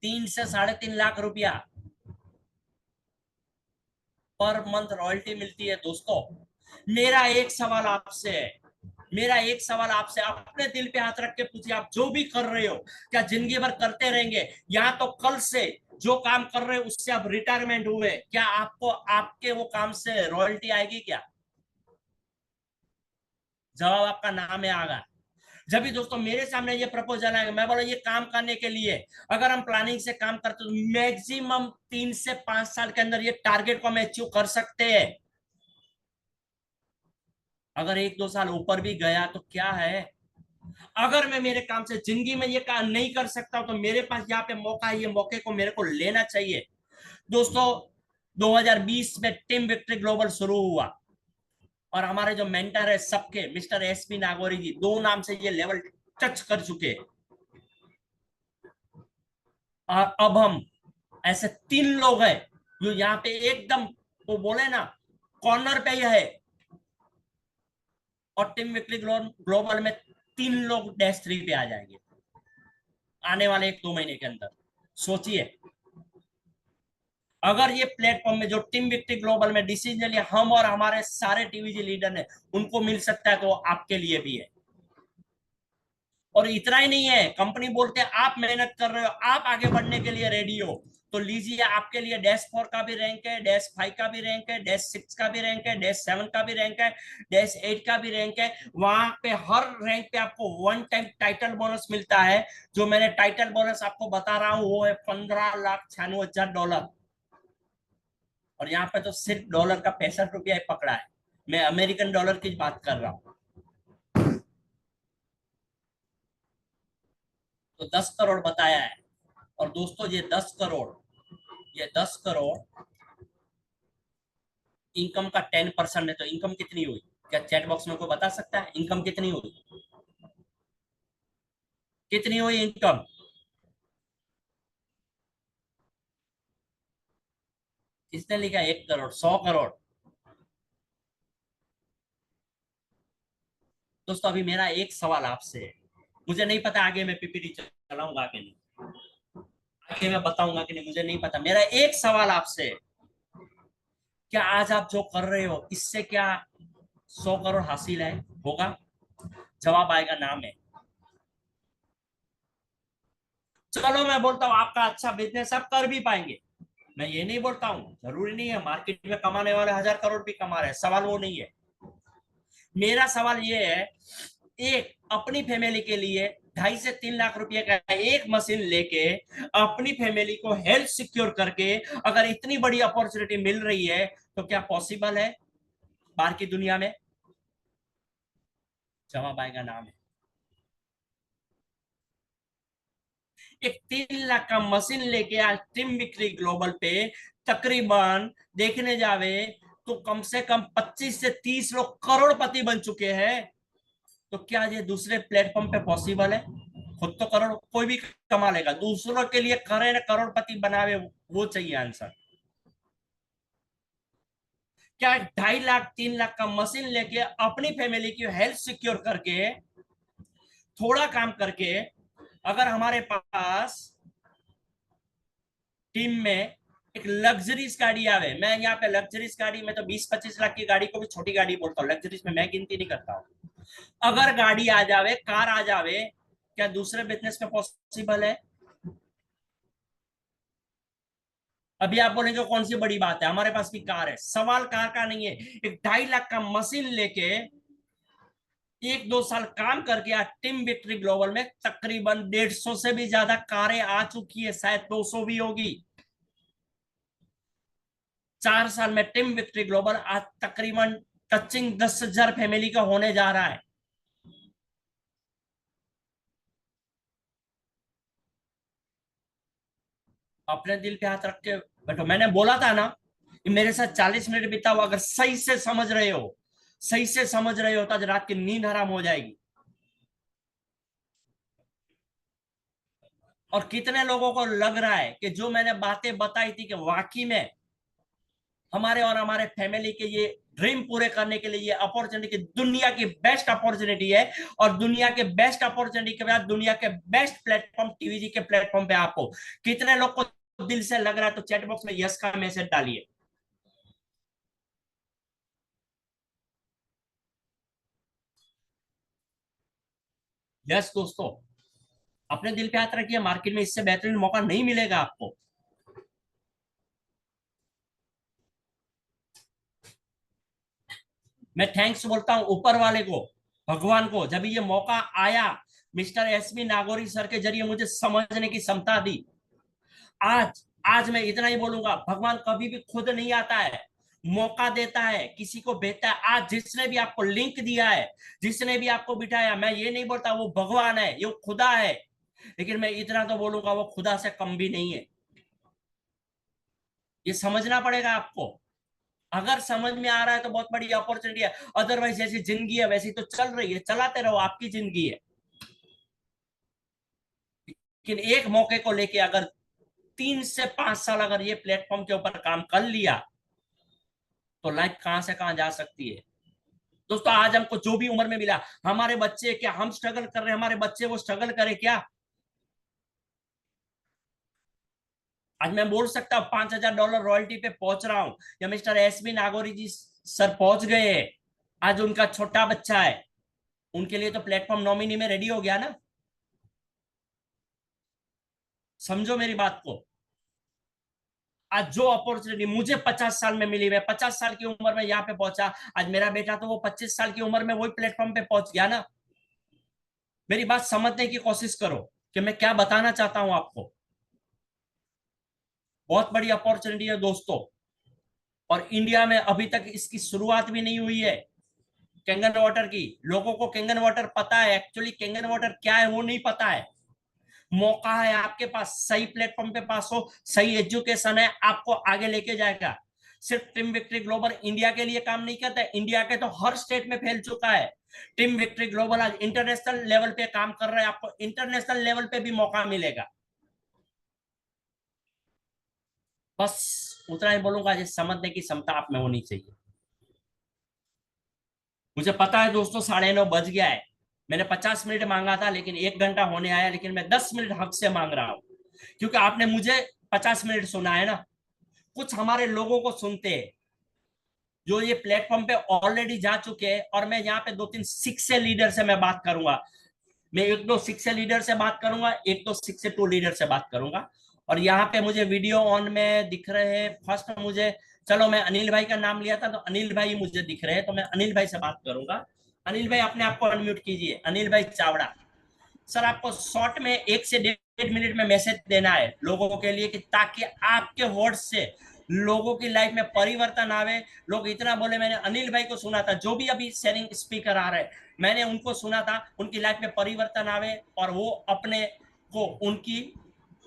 3 से 3.5 लाख रुपया पर मंथ रॉयल्टी मिलती है दोस्तों। मेरा एक सवाल आपसे है, मेरा एक सवाल आपसे, अपने दिल पे हाथ रख के पूछिए, आप जो भी कर रहे हो क्या जिंदगी भर करते रहेंगे, या तो कल से जो काम कर रहे हो उससे आप रिटायरमेंट हुए, क्या आपको आपके वो काम से रॉयल्टी आएगी क्या? जवाब आपका नाम है आगा। जब भी दोस्तों मेरे सामने ये प्रपोजल आएगा, मैं बोला ये काम करने के लिए अगर हम प्लानिंग से काम करते तो मैक्सिमम 3 से 5 साल के अंदर ये टारगेट को हम अचीव कर सकते हैं। अगर 1-2 साल ऊपर भी गया तो क्या है? अगर मैं मेरे काम से जिंदगी में ये काम नहीं कर सकता हूं तो मेरे पास यहाँ पे मौका है, ये मौके को मेरे को लेना चाहिए दोस्तों। 2020 में टीम विक्ट्री ग्लोबल शुरू हुआ, और हमारे जो मेंटर है सबके, मिस्टर SP नागौरी जी, 2 नाम से ये लेवल टच कर चुके हैं। और अब हम ऐसे 3 लोग हैं जो यहाँ पे एकदम, वो बोले ना, कॉर्नर पे ही है। और टीम विक्ट्री ग्लोबल में 3 लोग -3 पे आ जाएंगे आने वाले 1-2 महीने के अंदर। सोचिए, अगर ये प्लेटफॉर्म में जो टीम विक्ट्री ग्लोबल में डिसीजन लिया हम और हमारे सारे टीवीजी लीडर ने, उनको मिल सकता है, तो आपके लिए भी है। और इतना ही नहीं है, कंपनी बोलते हैं आप मेहनत कर रहे हो, आप आगे बढ़ने के लिए रेडी हो, तो लीजिए, आपके लिए -4 का भी रैंक है, -5 का भी रैंक है, -6 का भी रैंक है, -7 का भी रैंक है, -8 का भी रैंक है। वहां पे हर रैंक पे आपको 1 टाइम टाइटल बोनस मिलता है। जो मैंने टाइटल बोनस आपको बता रहा हूं वो है $15,96,000। और यहाँ पे तो सिर्फ डॉलर का 65 रुपया पकड़ा है। मैं अमेरिकन डॉलर की बात कर रहा हूँ। तो 10 करोड़ बताया है। और दोस्तों, ये 10 करोड़ इनकम का 10% है। तो इनकम कितनी हुई? क्या चैट बॉक्स में कोई बता सकता है इनकम कितनी हुई? कितनी हुई इनकम? किसने लिखा 1 करोड़, 100 करोड़? दोस्तों, अभी मेरा एक सवाल आपसे है। मुझे नहीं पता आगे मैं पीपीटी चलाऊंगा कि नहीं, आगे मैं बताऊंगा कि नहीं, मुझे नहीं पता। मेरा एक सवाल आपसे है, क्या आज आप जो कर रहे हो इससे क्या 100 करोड़ हासिल है, होगा? जवाब आएगा ना में। चलो, मैं बोलता हूँ आपका अच्छा बिजनेस आप कर भी पाएंगे। मैं ये नहीं बोलता हूँ, जरूरी नहीं है, मार्केट में कमाने वाले 1000 करोड़ भी कमा रहे हैं, सवाल वो नहीं है। मेरा सवाल ये है, एक अपनी फैमिली के लिए 2.5 से 3 लाख रुपए का एक मशीन लेके अपनी फैमिली को हेल्थ सिक्योर करके, अगर इतनी बड़ी अपॉर्चुनिटी मिल रही है, तो क्या पॉसिबल है बाहर की दुनिया में? जवाब आएगा नाम है। एक 3 लाख का मशीन लेके आज टीम विक्ट्री ग्लोबल पे तकरीबन देखने जावे तो कम से कम 25 से 30 लोग करोड़पति बन चुके हैं। तो क्या ये दूसरे प्लेटफॉर्म पे पॉसिबल है? खुद तो करोड़ कोई भी कमा लेगा, दूसरों के लिए करे ना करोड़पति बनावे, वो चाहिए आंसर। क्या 2.5 लाख 3 लाख का मशीन लेके अपनी फैमिली की हेल्थ सिक्योर करके, थोड़ा काम करके, अगर हमारे पास टीम में एक लग्जरीज गाड़ी आवे, मैं यहाँ पे लग्जरीज गाड़ी में तो 20-25 लाख की गाड़ी को भी छोटी गाड़ी बोलता हूँ, लग्जरीज में मैं गिनती नहीं करता हूँ। अगर गाड़ी आ जावे, कार आ जावे, क्या दूसरे बिजनेस में पॉसिबल है? अभी आप बोलेंगे कौन सी बड़ी बात है, हमारे पास भी कार है। सवाल कार का नहीं है। एक 2.5 लाख का मशीन लेके 1-2 साल काम करके आज टीम विक्ट्री ग्लोबल में तकरीबन 150 से भी ज्यादा कारें आ चुकी है, शायद 200 भी होगी। 4 साल में टीम विक्ट्री ग्लोबल आज तकरीबन टचिंग 10,000 फैमिली का होने जा रहा है। अपने दिल पे हाथ रख के बैठो। मैंने बोला था ना कि मेरे साथ 40 मिनट बिताओ, अगर सही से समझ रहे हो, सही से समझ रहे हो, तो आज रात की नींद हराम हो जाएगी। और कितने लोगों को लग रहा है कि जो मैंने बातें बताई थी कि वाकई में हमारे और हमारे फैमिली के ये ड्रीम पूरे करने के लिए ये अपॉर्चुनिटी दुनिया की बेस्ट अपॉर्चुनिटी है। और दुनिया के बेस्ट अपॉर्चुनिटी के बाद दुनिया के बेस्ट प्लेटफॉर्म टीवीजी के प्लेटफॉर्म पे आपको कितने लोग को दिल से लग रहा है, तो चैट बॉक्स में यस का मैसेज डालिए। यस दोस्तों, अपने दिल पे हाथ रखिए, मार्केट में इससे बेहतरीन मौका नहीं मिलेगा आपको। मैं थैंक्स बोलता हूं ऊपर वाले को, भगवान को, जब ये मौका आया, मिस्टर एसबी नागोरी सर के जरिए मुझे समझने की क्षमता दी। आज आज मैं इतना ही बोलूंगा, भगवान कभी भी खुद नहीं आता है, मौका देता है, किसी को भेजता है। आज जिसने भी आपको लिंक दिया है, जिसने भी आपको बिठाया, मैं ये नहीं बोलता वो भगवान है, ये खुदा है, लेकिन मैं इतना तो बोलूंगा वो खुदा से कम भी नहीं है। ये समझना पड़ेगा आपको। अगर समझ में आ रहा है तो बहुत बड़ी अपॉर्चुनिटी है, अदरवाइज जैसी जिंदगी है वैसी तो चल रही है, चलाते रहो, आपकी जिंदगी है। लेकिन एक मौके को लेके अगर 3 से 5 साल अगर ये प्लेटफॉर्म के ऊपर काम कर लिया तो लाइफ कहां से कहां जा सकती है। दोस्तों आज हमको जो भी उम्र में मिला, हमारे बच्चे क्या हम स्ट्रगल कर रहे हैं, हमारे बच्चे वो स्ट्रगल करे क्या। आज मैं बोल सकता हूँ $5,000 रॉयल्टी पे पहुंच रहा हूं, या मिस्टर एसबी नागौरी जी सर पहुंच गए हैं। आज उनका छोटा बच्चा है, उनके लिए तो प्लेटफॉर्म नॉमिनी में रेडी हो गया ना। समझो मेरी बात को। आज जो अपॉर्चुनिटी मुझे 50 साल में मिली, मैं 50 साल की उम्र में यहाँ पे पहुंचा, आज मेरा बेटा तो वो 25 साल की उम्र में वही प्लेटफॉर्म पे पहुंच गया ना। मेरी बात समझने की कोशिश करो कि मैं क्या बताना चाहता हूं आपको। बहुत बड़ी अपॉर्चुनिटी है दोस्तों, और इंडिया में अभी तक इसकी शुरुआत भी नहीं हुई है कैंगन वाटर की। लोगों को कैंगन वाटर पता है, एक्चुअली कैंगन वाटर क्या है वो नहीं पता है। मौका है आपके पास, सही प्लेटफॉर्म पे पास हो, सही एजुकेशन है, आपको आगे लेके जाएगा। सिर्फ टीम विक्ट्री ग्लोबल इंडिया के लिए काम नहीं करता है, इंडिया के तो हर स्टेट में फैल चुका है। टीम विक्ट्री ग्लोबल आज इंटरनेशनल लेवल पे काम कर रहा है, आपको इंटरनेशनल लेवल पे भी मौका मिलेगा। बस उतना ही बोलूंगा, जिस समझने की क्षमता आप में होनी चाहिए। मुझे पता है दोस्तों 9:30 बज गया है। मैंने 50 मिनट मांगा था, लेकिन 1 घंटा होने आया, लेकिन मैं 10 मिनट हक से मांग रहा हूं, क्योंकि आपने मुझे 50 मिनट सुना है ना। कुछ हमारे लोगों को सुनते हैं जो ये प्लेटफॉर्म पे ऑलरेडी जा चुके हैं, और मैं यहाँ पे 2-3 शिक्षे लीडर से मैं बात करूंगा। मैं 1-2 शिक्षे लीडर से बात करूंगा, 1-2 शिक्षे टू लीडर से बात करूंगा। और यहाँ पे मुझे वीडियो ऑन में दिख रहे हैं। फर्स्ट मुझे, चलो मैं अनिल भाई का नाम लिया था तो अनिल भाई मुझे दिख रहे हैं, तो मैं अनिल भाई से बात करूंगा। अनिल भाई अपने आप को अनम्यूट कीजिए। अनिल भाई चावड़ा सर, आपको शॉर्ट में 1 से 1.5 मिनट में मैसेज देना है लोगों के लिए, कि ताकि आपके वर्ड से लोगों की लाइफ में परिवर्तन आवे। लोग इतना बोले, मैंने अनिल भाई को सुना था, जो भी अभी शेयरिंग स्पीकर आ रहे हैं, मैंने उनको सुना था, उनकी लाइफ में परिवर्तन आवे और वो अपने को उनकी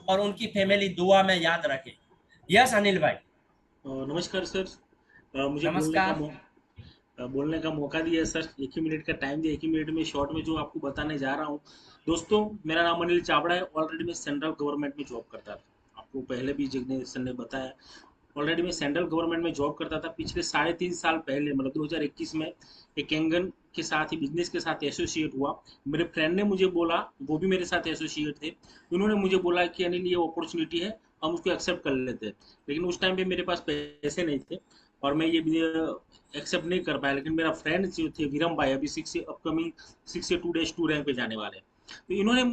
और उनकी फैमिली दुआ में याद रखे। यस अनिल भाई। नमस्कार सर। मुझे नमस्कार। बोलने का मौका दिया सर। 1 ही मिनट का टाइम दिया। 1 ही मिनट में शॉर्ट में जो आपको बताने जा रहा हूँ। दोस्तों, मेरा नाम अनिल चावड़ा है। ऑलरेडी मैं सेंट्रल गवर्नमेंट में जॉब करता था, आपको पहले भी जिग्नेश ने बताया। ऑलरेडी मैं सेंट्रल गवर्नमेंट में जॉब करता था। पिछले 3.5 साल पहले, मतलब 2021 में, एक कैंगन के साथ ही, बिजनेस के साथ एसोसिएट हुआ। मेरे फ्रेंड ने मुझे बोला, वो भी मेरे साथ एसोसिएट थे, उन्होंने मुझे बोला कि अनिल ये अपॉर्चुनिटी है, हम उसको एक्सेप्ट कर लेते हैं। लेकिन उस टाइम पे मेरे पास पैसे नहीं थे और मैं ये एक्सेप्ट नहीं कर पाया। लेकिन मेरा फ्रेंड जो थे विरम भाई, अभी अपकमिंग 6 से 2-2 रैंक पे जाने वाले हैं, तो इन्होंने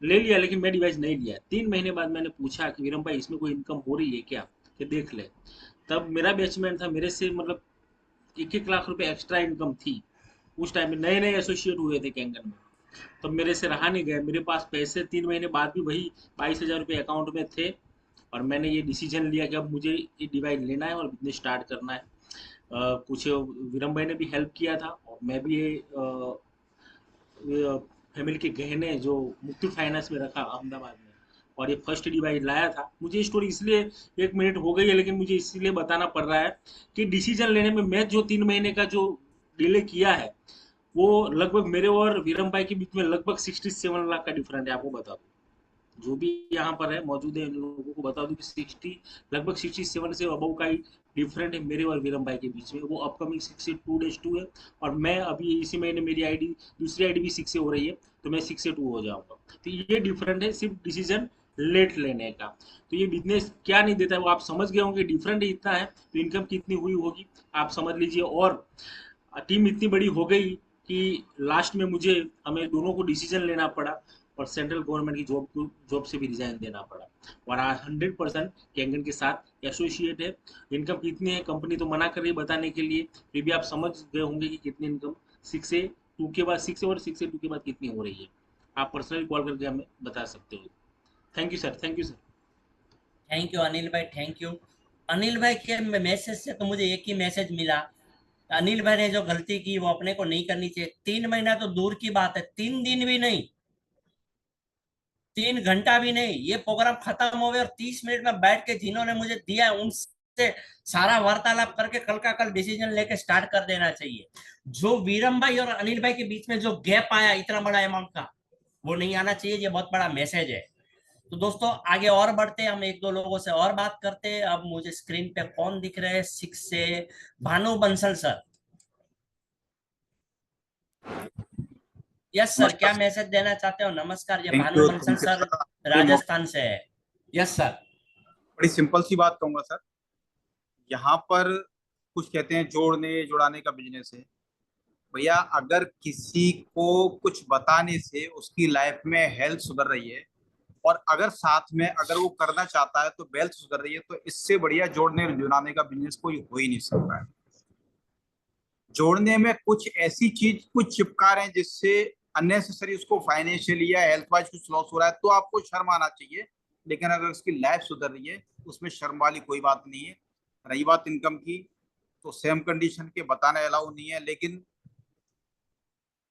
ले लिया, लेकिन मैं डिवाइस नहीं लिया। 3 महीने बाद मैंने पूछा कि विरम भाई इसमें कोई इनकम हो रही है क्या, कि देख ले। तब मेरा बैचमेंट था, मेरे से मतलब 1-1 लाख रुपए एक्स्ट्रा इनकम थी। उस टाइम में नए नए एसोसिएट हुए थे कैंगन में, तब मेरे से रहा नहीं गया। मेरे पास पैसे 3 महीने बाद भी वही 22,000 रुपये अकाउंट में थे, और मैंने ये डिसीजन लिया कि अब मुझे ये डिवाइस लेना है और बिजनेस स्टार्ट करना है। कुछ विरम भाई ने भी हेल्प किया था, और मैं भी फैमिली के गहने जो मुथूट फाइनेंस में रखा अहमदाबाद में, और ये फर्स्ट डिवाइस लाया था। मुझे स्टोरी इसलिए 1 मिनट हो गई है, लेकिन मुझे इसलिए बताना पड़ रहा है कि डिसीजन लेने में मैं जो 3 महीने का जो डिले किया है, वो लगभग मेरे और विरम भाई के बीच में लगभग 67 लाख का डिफरेंट है। आपको बता दूं, जो भी यहाँ पर है मौजूद है, इन लोगों को बता दूं कि लगभग 67 से अबव का ही डिफरेंट है मेरे और विरम भाई के बीच में। वो अपकमिंग 6 से 2 है, और मैं अभी इसी महीने मेरी आईडी, दूसरी आईडी भी 6 से हो रही है, तो मैं 6 से 2 हो जाऊंगा। तो ये डिफरेंट है सिर्फ डिसीजन लेट लेने का। तो ये बिजनेस क्या नहीं देता है वो आप समझ गए होंगे। डिफरेंट इतना है तो इनकम कितनी हुई होगी आप समझ लीजिए। और टीम इतनी बड़ी हो गई कि लास्ट में मुझे, हमें दोनों को डिसीजन लेना पड़ा, और सेंट्रल गवर्नमेंट की जॉब से भी रिजाइन देना पड़ा। और आज 100% कैंगन के साथ एसोसिएट है। इनकम कितनी है कंपनी तो मना कर रही है बताने के लिए, फिर भी आप समझ गए होंगे कि कितनी इनकम 6 से 2 के बाद, 6 और 6 से 2 के बाद कितनी हो रही है। आप पर्सनली कॉल करके हमें बता सकते हो। Thank you sir. Thank you sir. Thank you Anil भाई, थैंक यू। अनिल भाई के मैसेज से तो मुझे एक ही मैसेज मिला, अनिल भाई ने जो गलती की वो अपने को नहीं करनी चाहिए। 3 महीना तो दूर की बात है, 3 दिन भी नहीं, 3 घंटा भी नहीं, ये प्रोग्राम खत्म हो गया और 30 मिनट में बैठ के जिन्होंने मुझे दिया है उनसे सारा वार्तालाप करके कल का कल डिसीजन लेके स्टार्ट कर देना चाहिए। जो वीरम भाई और अनिल भाई के बीच में जो गैप आया इतना बड़ा अमाउंट का, वो नहीं आना चाहिए। ये बहुत बड़ा मैसेज है। तो दोस्तों आगे और बढ़ते हैं, हम एक दो लोगों से और बात करते हैं। अब मुझे स्क्रीन पे कौन दिख रहे हैं? 6 से Bhanu Bansal sir. Yes sir, नमस्कार क्या सर। मैसेज देना चाहते हो? नमस्कार, ये thank Bhanu you Bansal thank you sir sir. आपके राजस्थान से है। Yes sir. बड़ी सिंपल सी बात कहूंगा सर। यहाँ पर कुछ कहते हैं जोड़ने जुड़ाने का बिजनेस है। भैया अगर किसी को कुछ बताने से उसकी लाइफ में हेल्थ सुधर रही है और अगर साथ में अगर वो करना चाहता है तो वेल्थ सुधर रही है, तो इससे बढ़िया जोड़ने जुड़ाने का बिजनेस कोई हो ही नहीं सकता है। जोड़ने में कुछ ऐसी चीज कुछ चिपका रहे हैं जिससे अननेसेसरी उसको फाइनेंशियली या हेल्थ वाइज कुछ लॉस हो रहा है, तो आपको शर्म आना चाहिए। लेकिन अगर उसकी लाइफ सुधर रही है उसमें शर्म वाली कोई बात नहीं है। रही बात इनकम की, तो सेम कंडीशन के बताना अलाउ नहीं है। लेकिन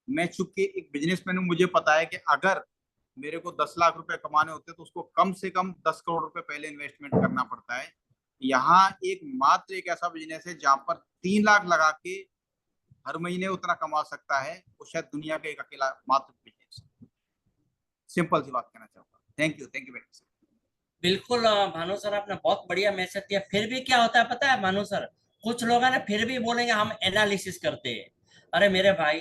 मैं चूंकि एक बिजनेसमैन हूं, मुझे पता है कि अगर मेरे को 10 लाख रुपए कमाने होते तो उसको कम से कम 10 करोड़ रुपए पहले इन्वेस्टमेंट करना पड़ता है। यहाँ एक मात्र एक ऐसा बिजनेस है जहां पर 3 लाख लगा के हर महीने उतना कमा सकता है, वो शायद दुनिया का एक अकेला मात्र बिजनेस। सिंपल सी बात कहना चाहूंगा। Thank you very much. बिल्कुल भानु सर, आपने बहुत बढ़िया मैसेज दिया। फिर भी क्या होता है पता है भानु सर, कुछ लोग है ना फिर भी बोलेंगे हम एनालिसिस करते हैं। अरे मेरे भाई,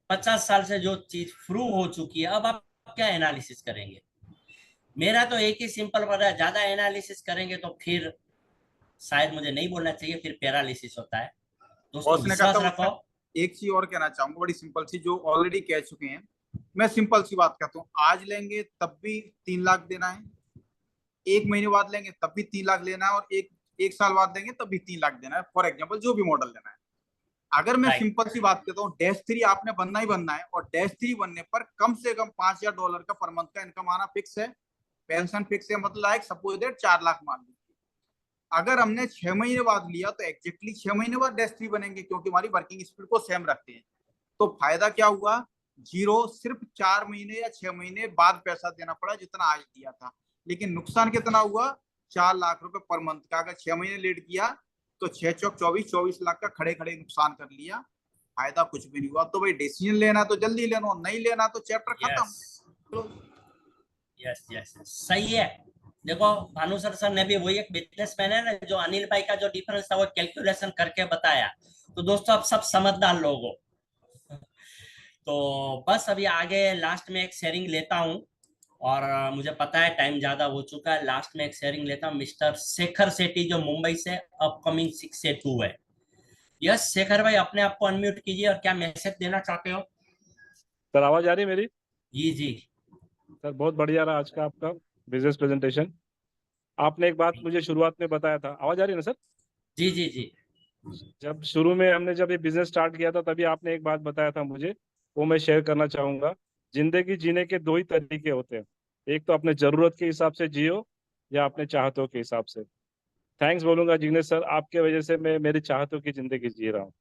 50 साल से जो चीज प्रूव हो चुकी है, अब आप क्या एनालिसिस करेंगे? मेरा तो एक ही सिंपल पता है, ज्यादा एनालिसिस करेंगे तो फिर शायद मुझे नहीं बोलना चाहिए, फिर पैरालिसिस होता है। दोस्तों बॉस ने कहा विश्वास था रखो। उसमें एक चीज और कहना चाहूंगा, बड़ी सिंपल सी, जो ऑलरेडी कह चुके हैं। मैं सिंपल सी बात कहता हूँ, आज लेंगे तब भी 3 लाख देना है, 1 महीने बाद लेंगे तब भी 3 लाख लेना है, और एक एक साल बाद लेंगे तब भी 3 लाख देना है। फॉर एग्जाम्पल जो भी मॉडल लेना है। अगर मैं राइट। सिंपल सी बात कहता हूँ, डैश थ्री आपने बनना ही बनना है, और डैश थ्री बनने पर कम से कम $5,000 का पर मंथ का इनकम आना फिक्स है। पेंशन फिक्स है, मतलब लाइक सपोज दैट 4 लाख मान लीजिए। अगर हमने 6 महीने बाद लिया तो एग्जैक्टली 6 महीने बाद डैश थ्री बनेंगे, क्योंकि हमारी वर्किंग स्पीड को सेम रखते हैं। तो फायदा क्या हुआ? जीरो। सिर्फ 4 महीने या 6 महीने बाद पैसा देना पड़ा जितना आज दिया था। लेकिन नुकसान कितना हुआ? 4 लाख रुपए पर मंथ का। अगर 6 महीने लेट किया तो 6 चौक 24, 24 लाख का खड़े खड़े नुकसान कर लिया। फायदा कुछ भी नहीं हुआ। तो भाई डिसीजन लेना तो जल्दी लेना, नहीं लेना तो चैप्टर खत्म। यस यस यस, सही है। देखो भानु सर ने भी, वही एक बिजनेसमैन है ना, जो अनिल भाई का जो डिफरेंस था वो कैलकुलेशन करके बताया। तो दोस्तों आप सब समझदार लोग हो। तो बस अभी आगे लास्ट में एक शेयरिंग लेता हूँ। और मुझे पता है टाइम ज्यादा हो चुका है, लास्ट में एक शेयरिंग लेता हूँ। मिस्टर शेखर सेठी जो मुंबई से अपकमिंग 6 से 2 है। यस शेखर भाई, अपने आप को अनम्यूट कीजिए और क्या मैसेज देना चाहते हो? सर आवाज आ रही है मेरी? जी जी। सर बहुत बढ़िया रहा आज का आपका बिजनेस प्रेजेंटेशन। आपने एक बात मुझे शुरुआत में बताया था, आवाज आ रही है ना सर? जी जी जी। जब शुरू में हमने जब ये बिजनेस स्टार्ट किया था तभी आपने एक बात बताया था मुझे, वो मैं शेयर करना चाहूंगा। जिंदगी जीने के दो ही तरीके होते हैं, एक तो अपने जरूरत के हिसाब से जियो या अपने चाहतों के हिसाब से। थैंक्स बोलूंगा जिग्नेश सर, आपके वजह से मैं मेरी चाहतों की जिंदगी जी रहा हूँ।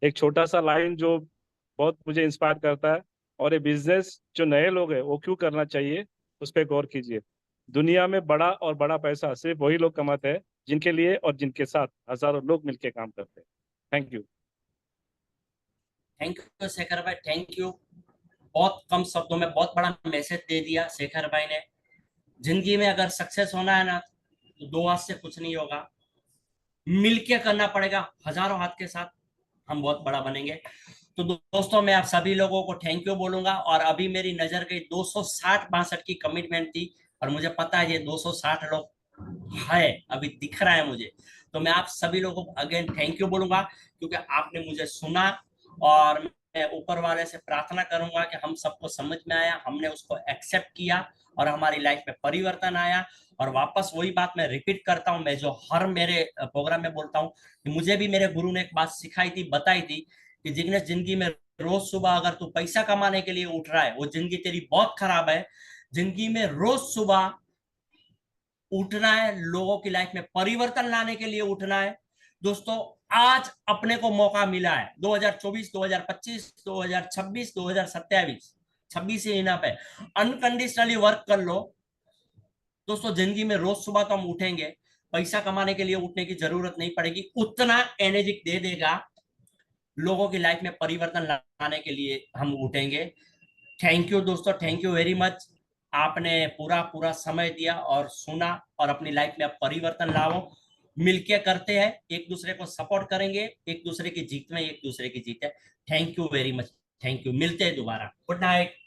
एक छोटा सा लाइन जो बहुत मुझे इंस्पायर करता है, और ये बिजनेस जो नए लोग हैं वो क्यों करना चाहिए उस पर गौर कीजिए। दुनिया में बड़ा और बड़ा पैसा सिर्फ वही लोग कमाते हैं जिनके लिए और जिनके साथ हजारों लोग मिलकर काम करते हैं। Thank you. Thank you Shekhar भाई, थैंक यू। बहुत कम शब्दों में बहुत बड़ा मैसेज दे दिया शेखर भाई ने। जिंदगी में अगर सक्सेस होना है ना, तो दो हाथ से कुछ नहीं होगा, मिलके करना पड़ेगा हजारों हाथ के साथ, हम बहुत बड़ा बनेंगे। तो दोस्तों मैं आप सभी लोगों को थैंक यू बोलूंगा। और अभी मेरी नजर गई 260-62 की कमिटमेंट थी, और मुझे पता है ये 260 लोग है, अभी दिख रहा है मुझे। तो मैं आप सभी लोगों को अगेन थैंक यू बोलूंगा, क्योंकि आपने मुझे सुना। और मैं ऊपर वाले से प्रार्थना करूंगा कि हम सबको समझ में आया, हमने उसको एक्सेप्ट किया और हमारी लाइफ में परिवर्तन आया। और वापस वही बात मैं रिपीट करता हूँ, मैं जो हर मेरे प्रोग्राम में बोलता हूँ कि मुझे भी मेरे गुरु ने एक बात सिखाई थी, बताई थी कि जिग्नेश, जिंदगी में रोज सुबह अगर तू पैसा कमाने के लिए उठ रहा है, वो जिंदगी तेरी बहुत खराब है। जिंदगी में रोज सुबह उठना है, लोगों की लाइफ में परिवर्तन लाने के लिए उठना है। दोस्तों आज अपने को मौका मिला है, 2024, 2025, 2026, 2027, 26 ही इनफ है। अनकंडीशनली वर्क कर लो। दोस्तों जिंदगी में रोज सुबह तो हम उठेंगे, पैसा कमाने के लिए उठने की जरूरत नहीं पड़ेगी, उतना एनर्जी दे देगा, लोगों की लाइफ में परिवर्तन लाने के लिए हम उठेंगे। थैंक यू दोस्तों, थैंक यू वेरी मच। आपने पूरा पूरा समय दिया और सुना और अपनी लाइफ में अब परिवर्तन लाओ। मिलके करते हैं, एक दूसरे को सपोर्ट करेंगे, एक दूसरे की जीत में एक दूसरे की जीत है। Thank you very much. Thank you. मिलते हैं दोबारा। Good night.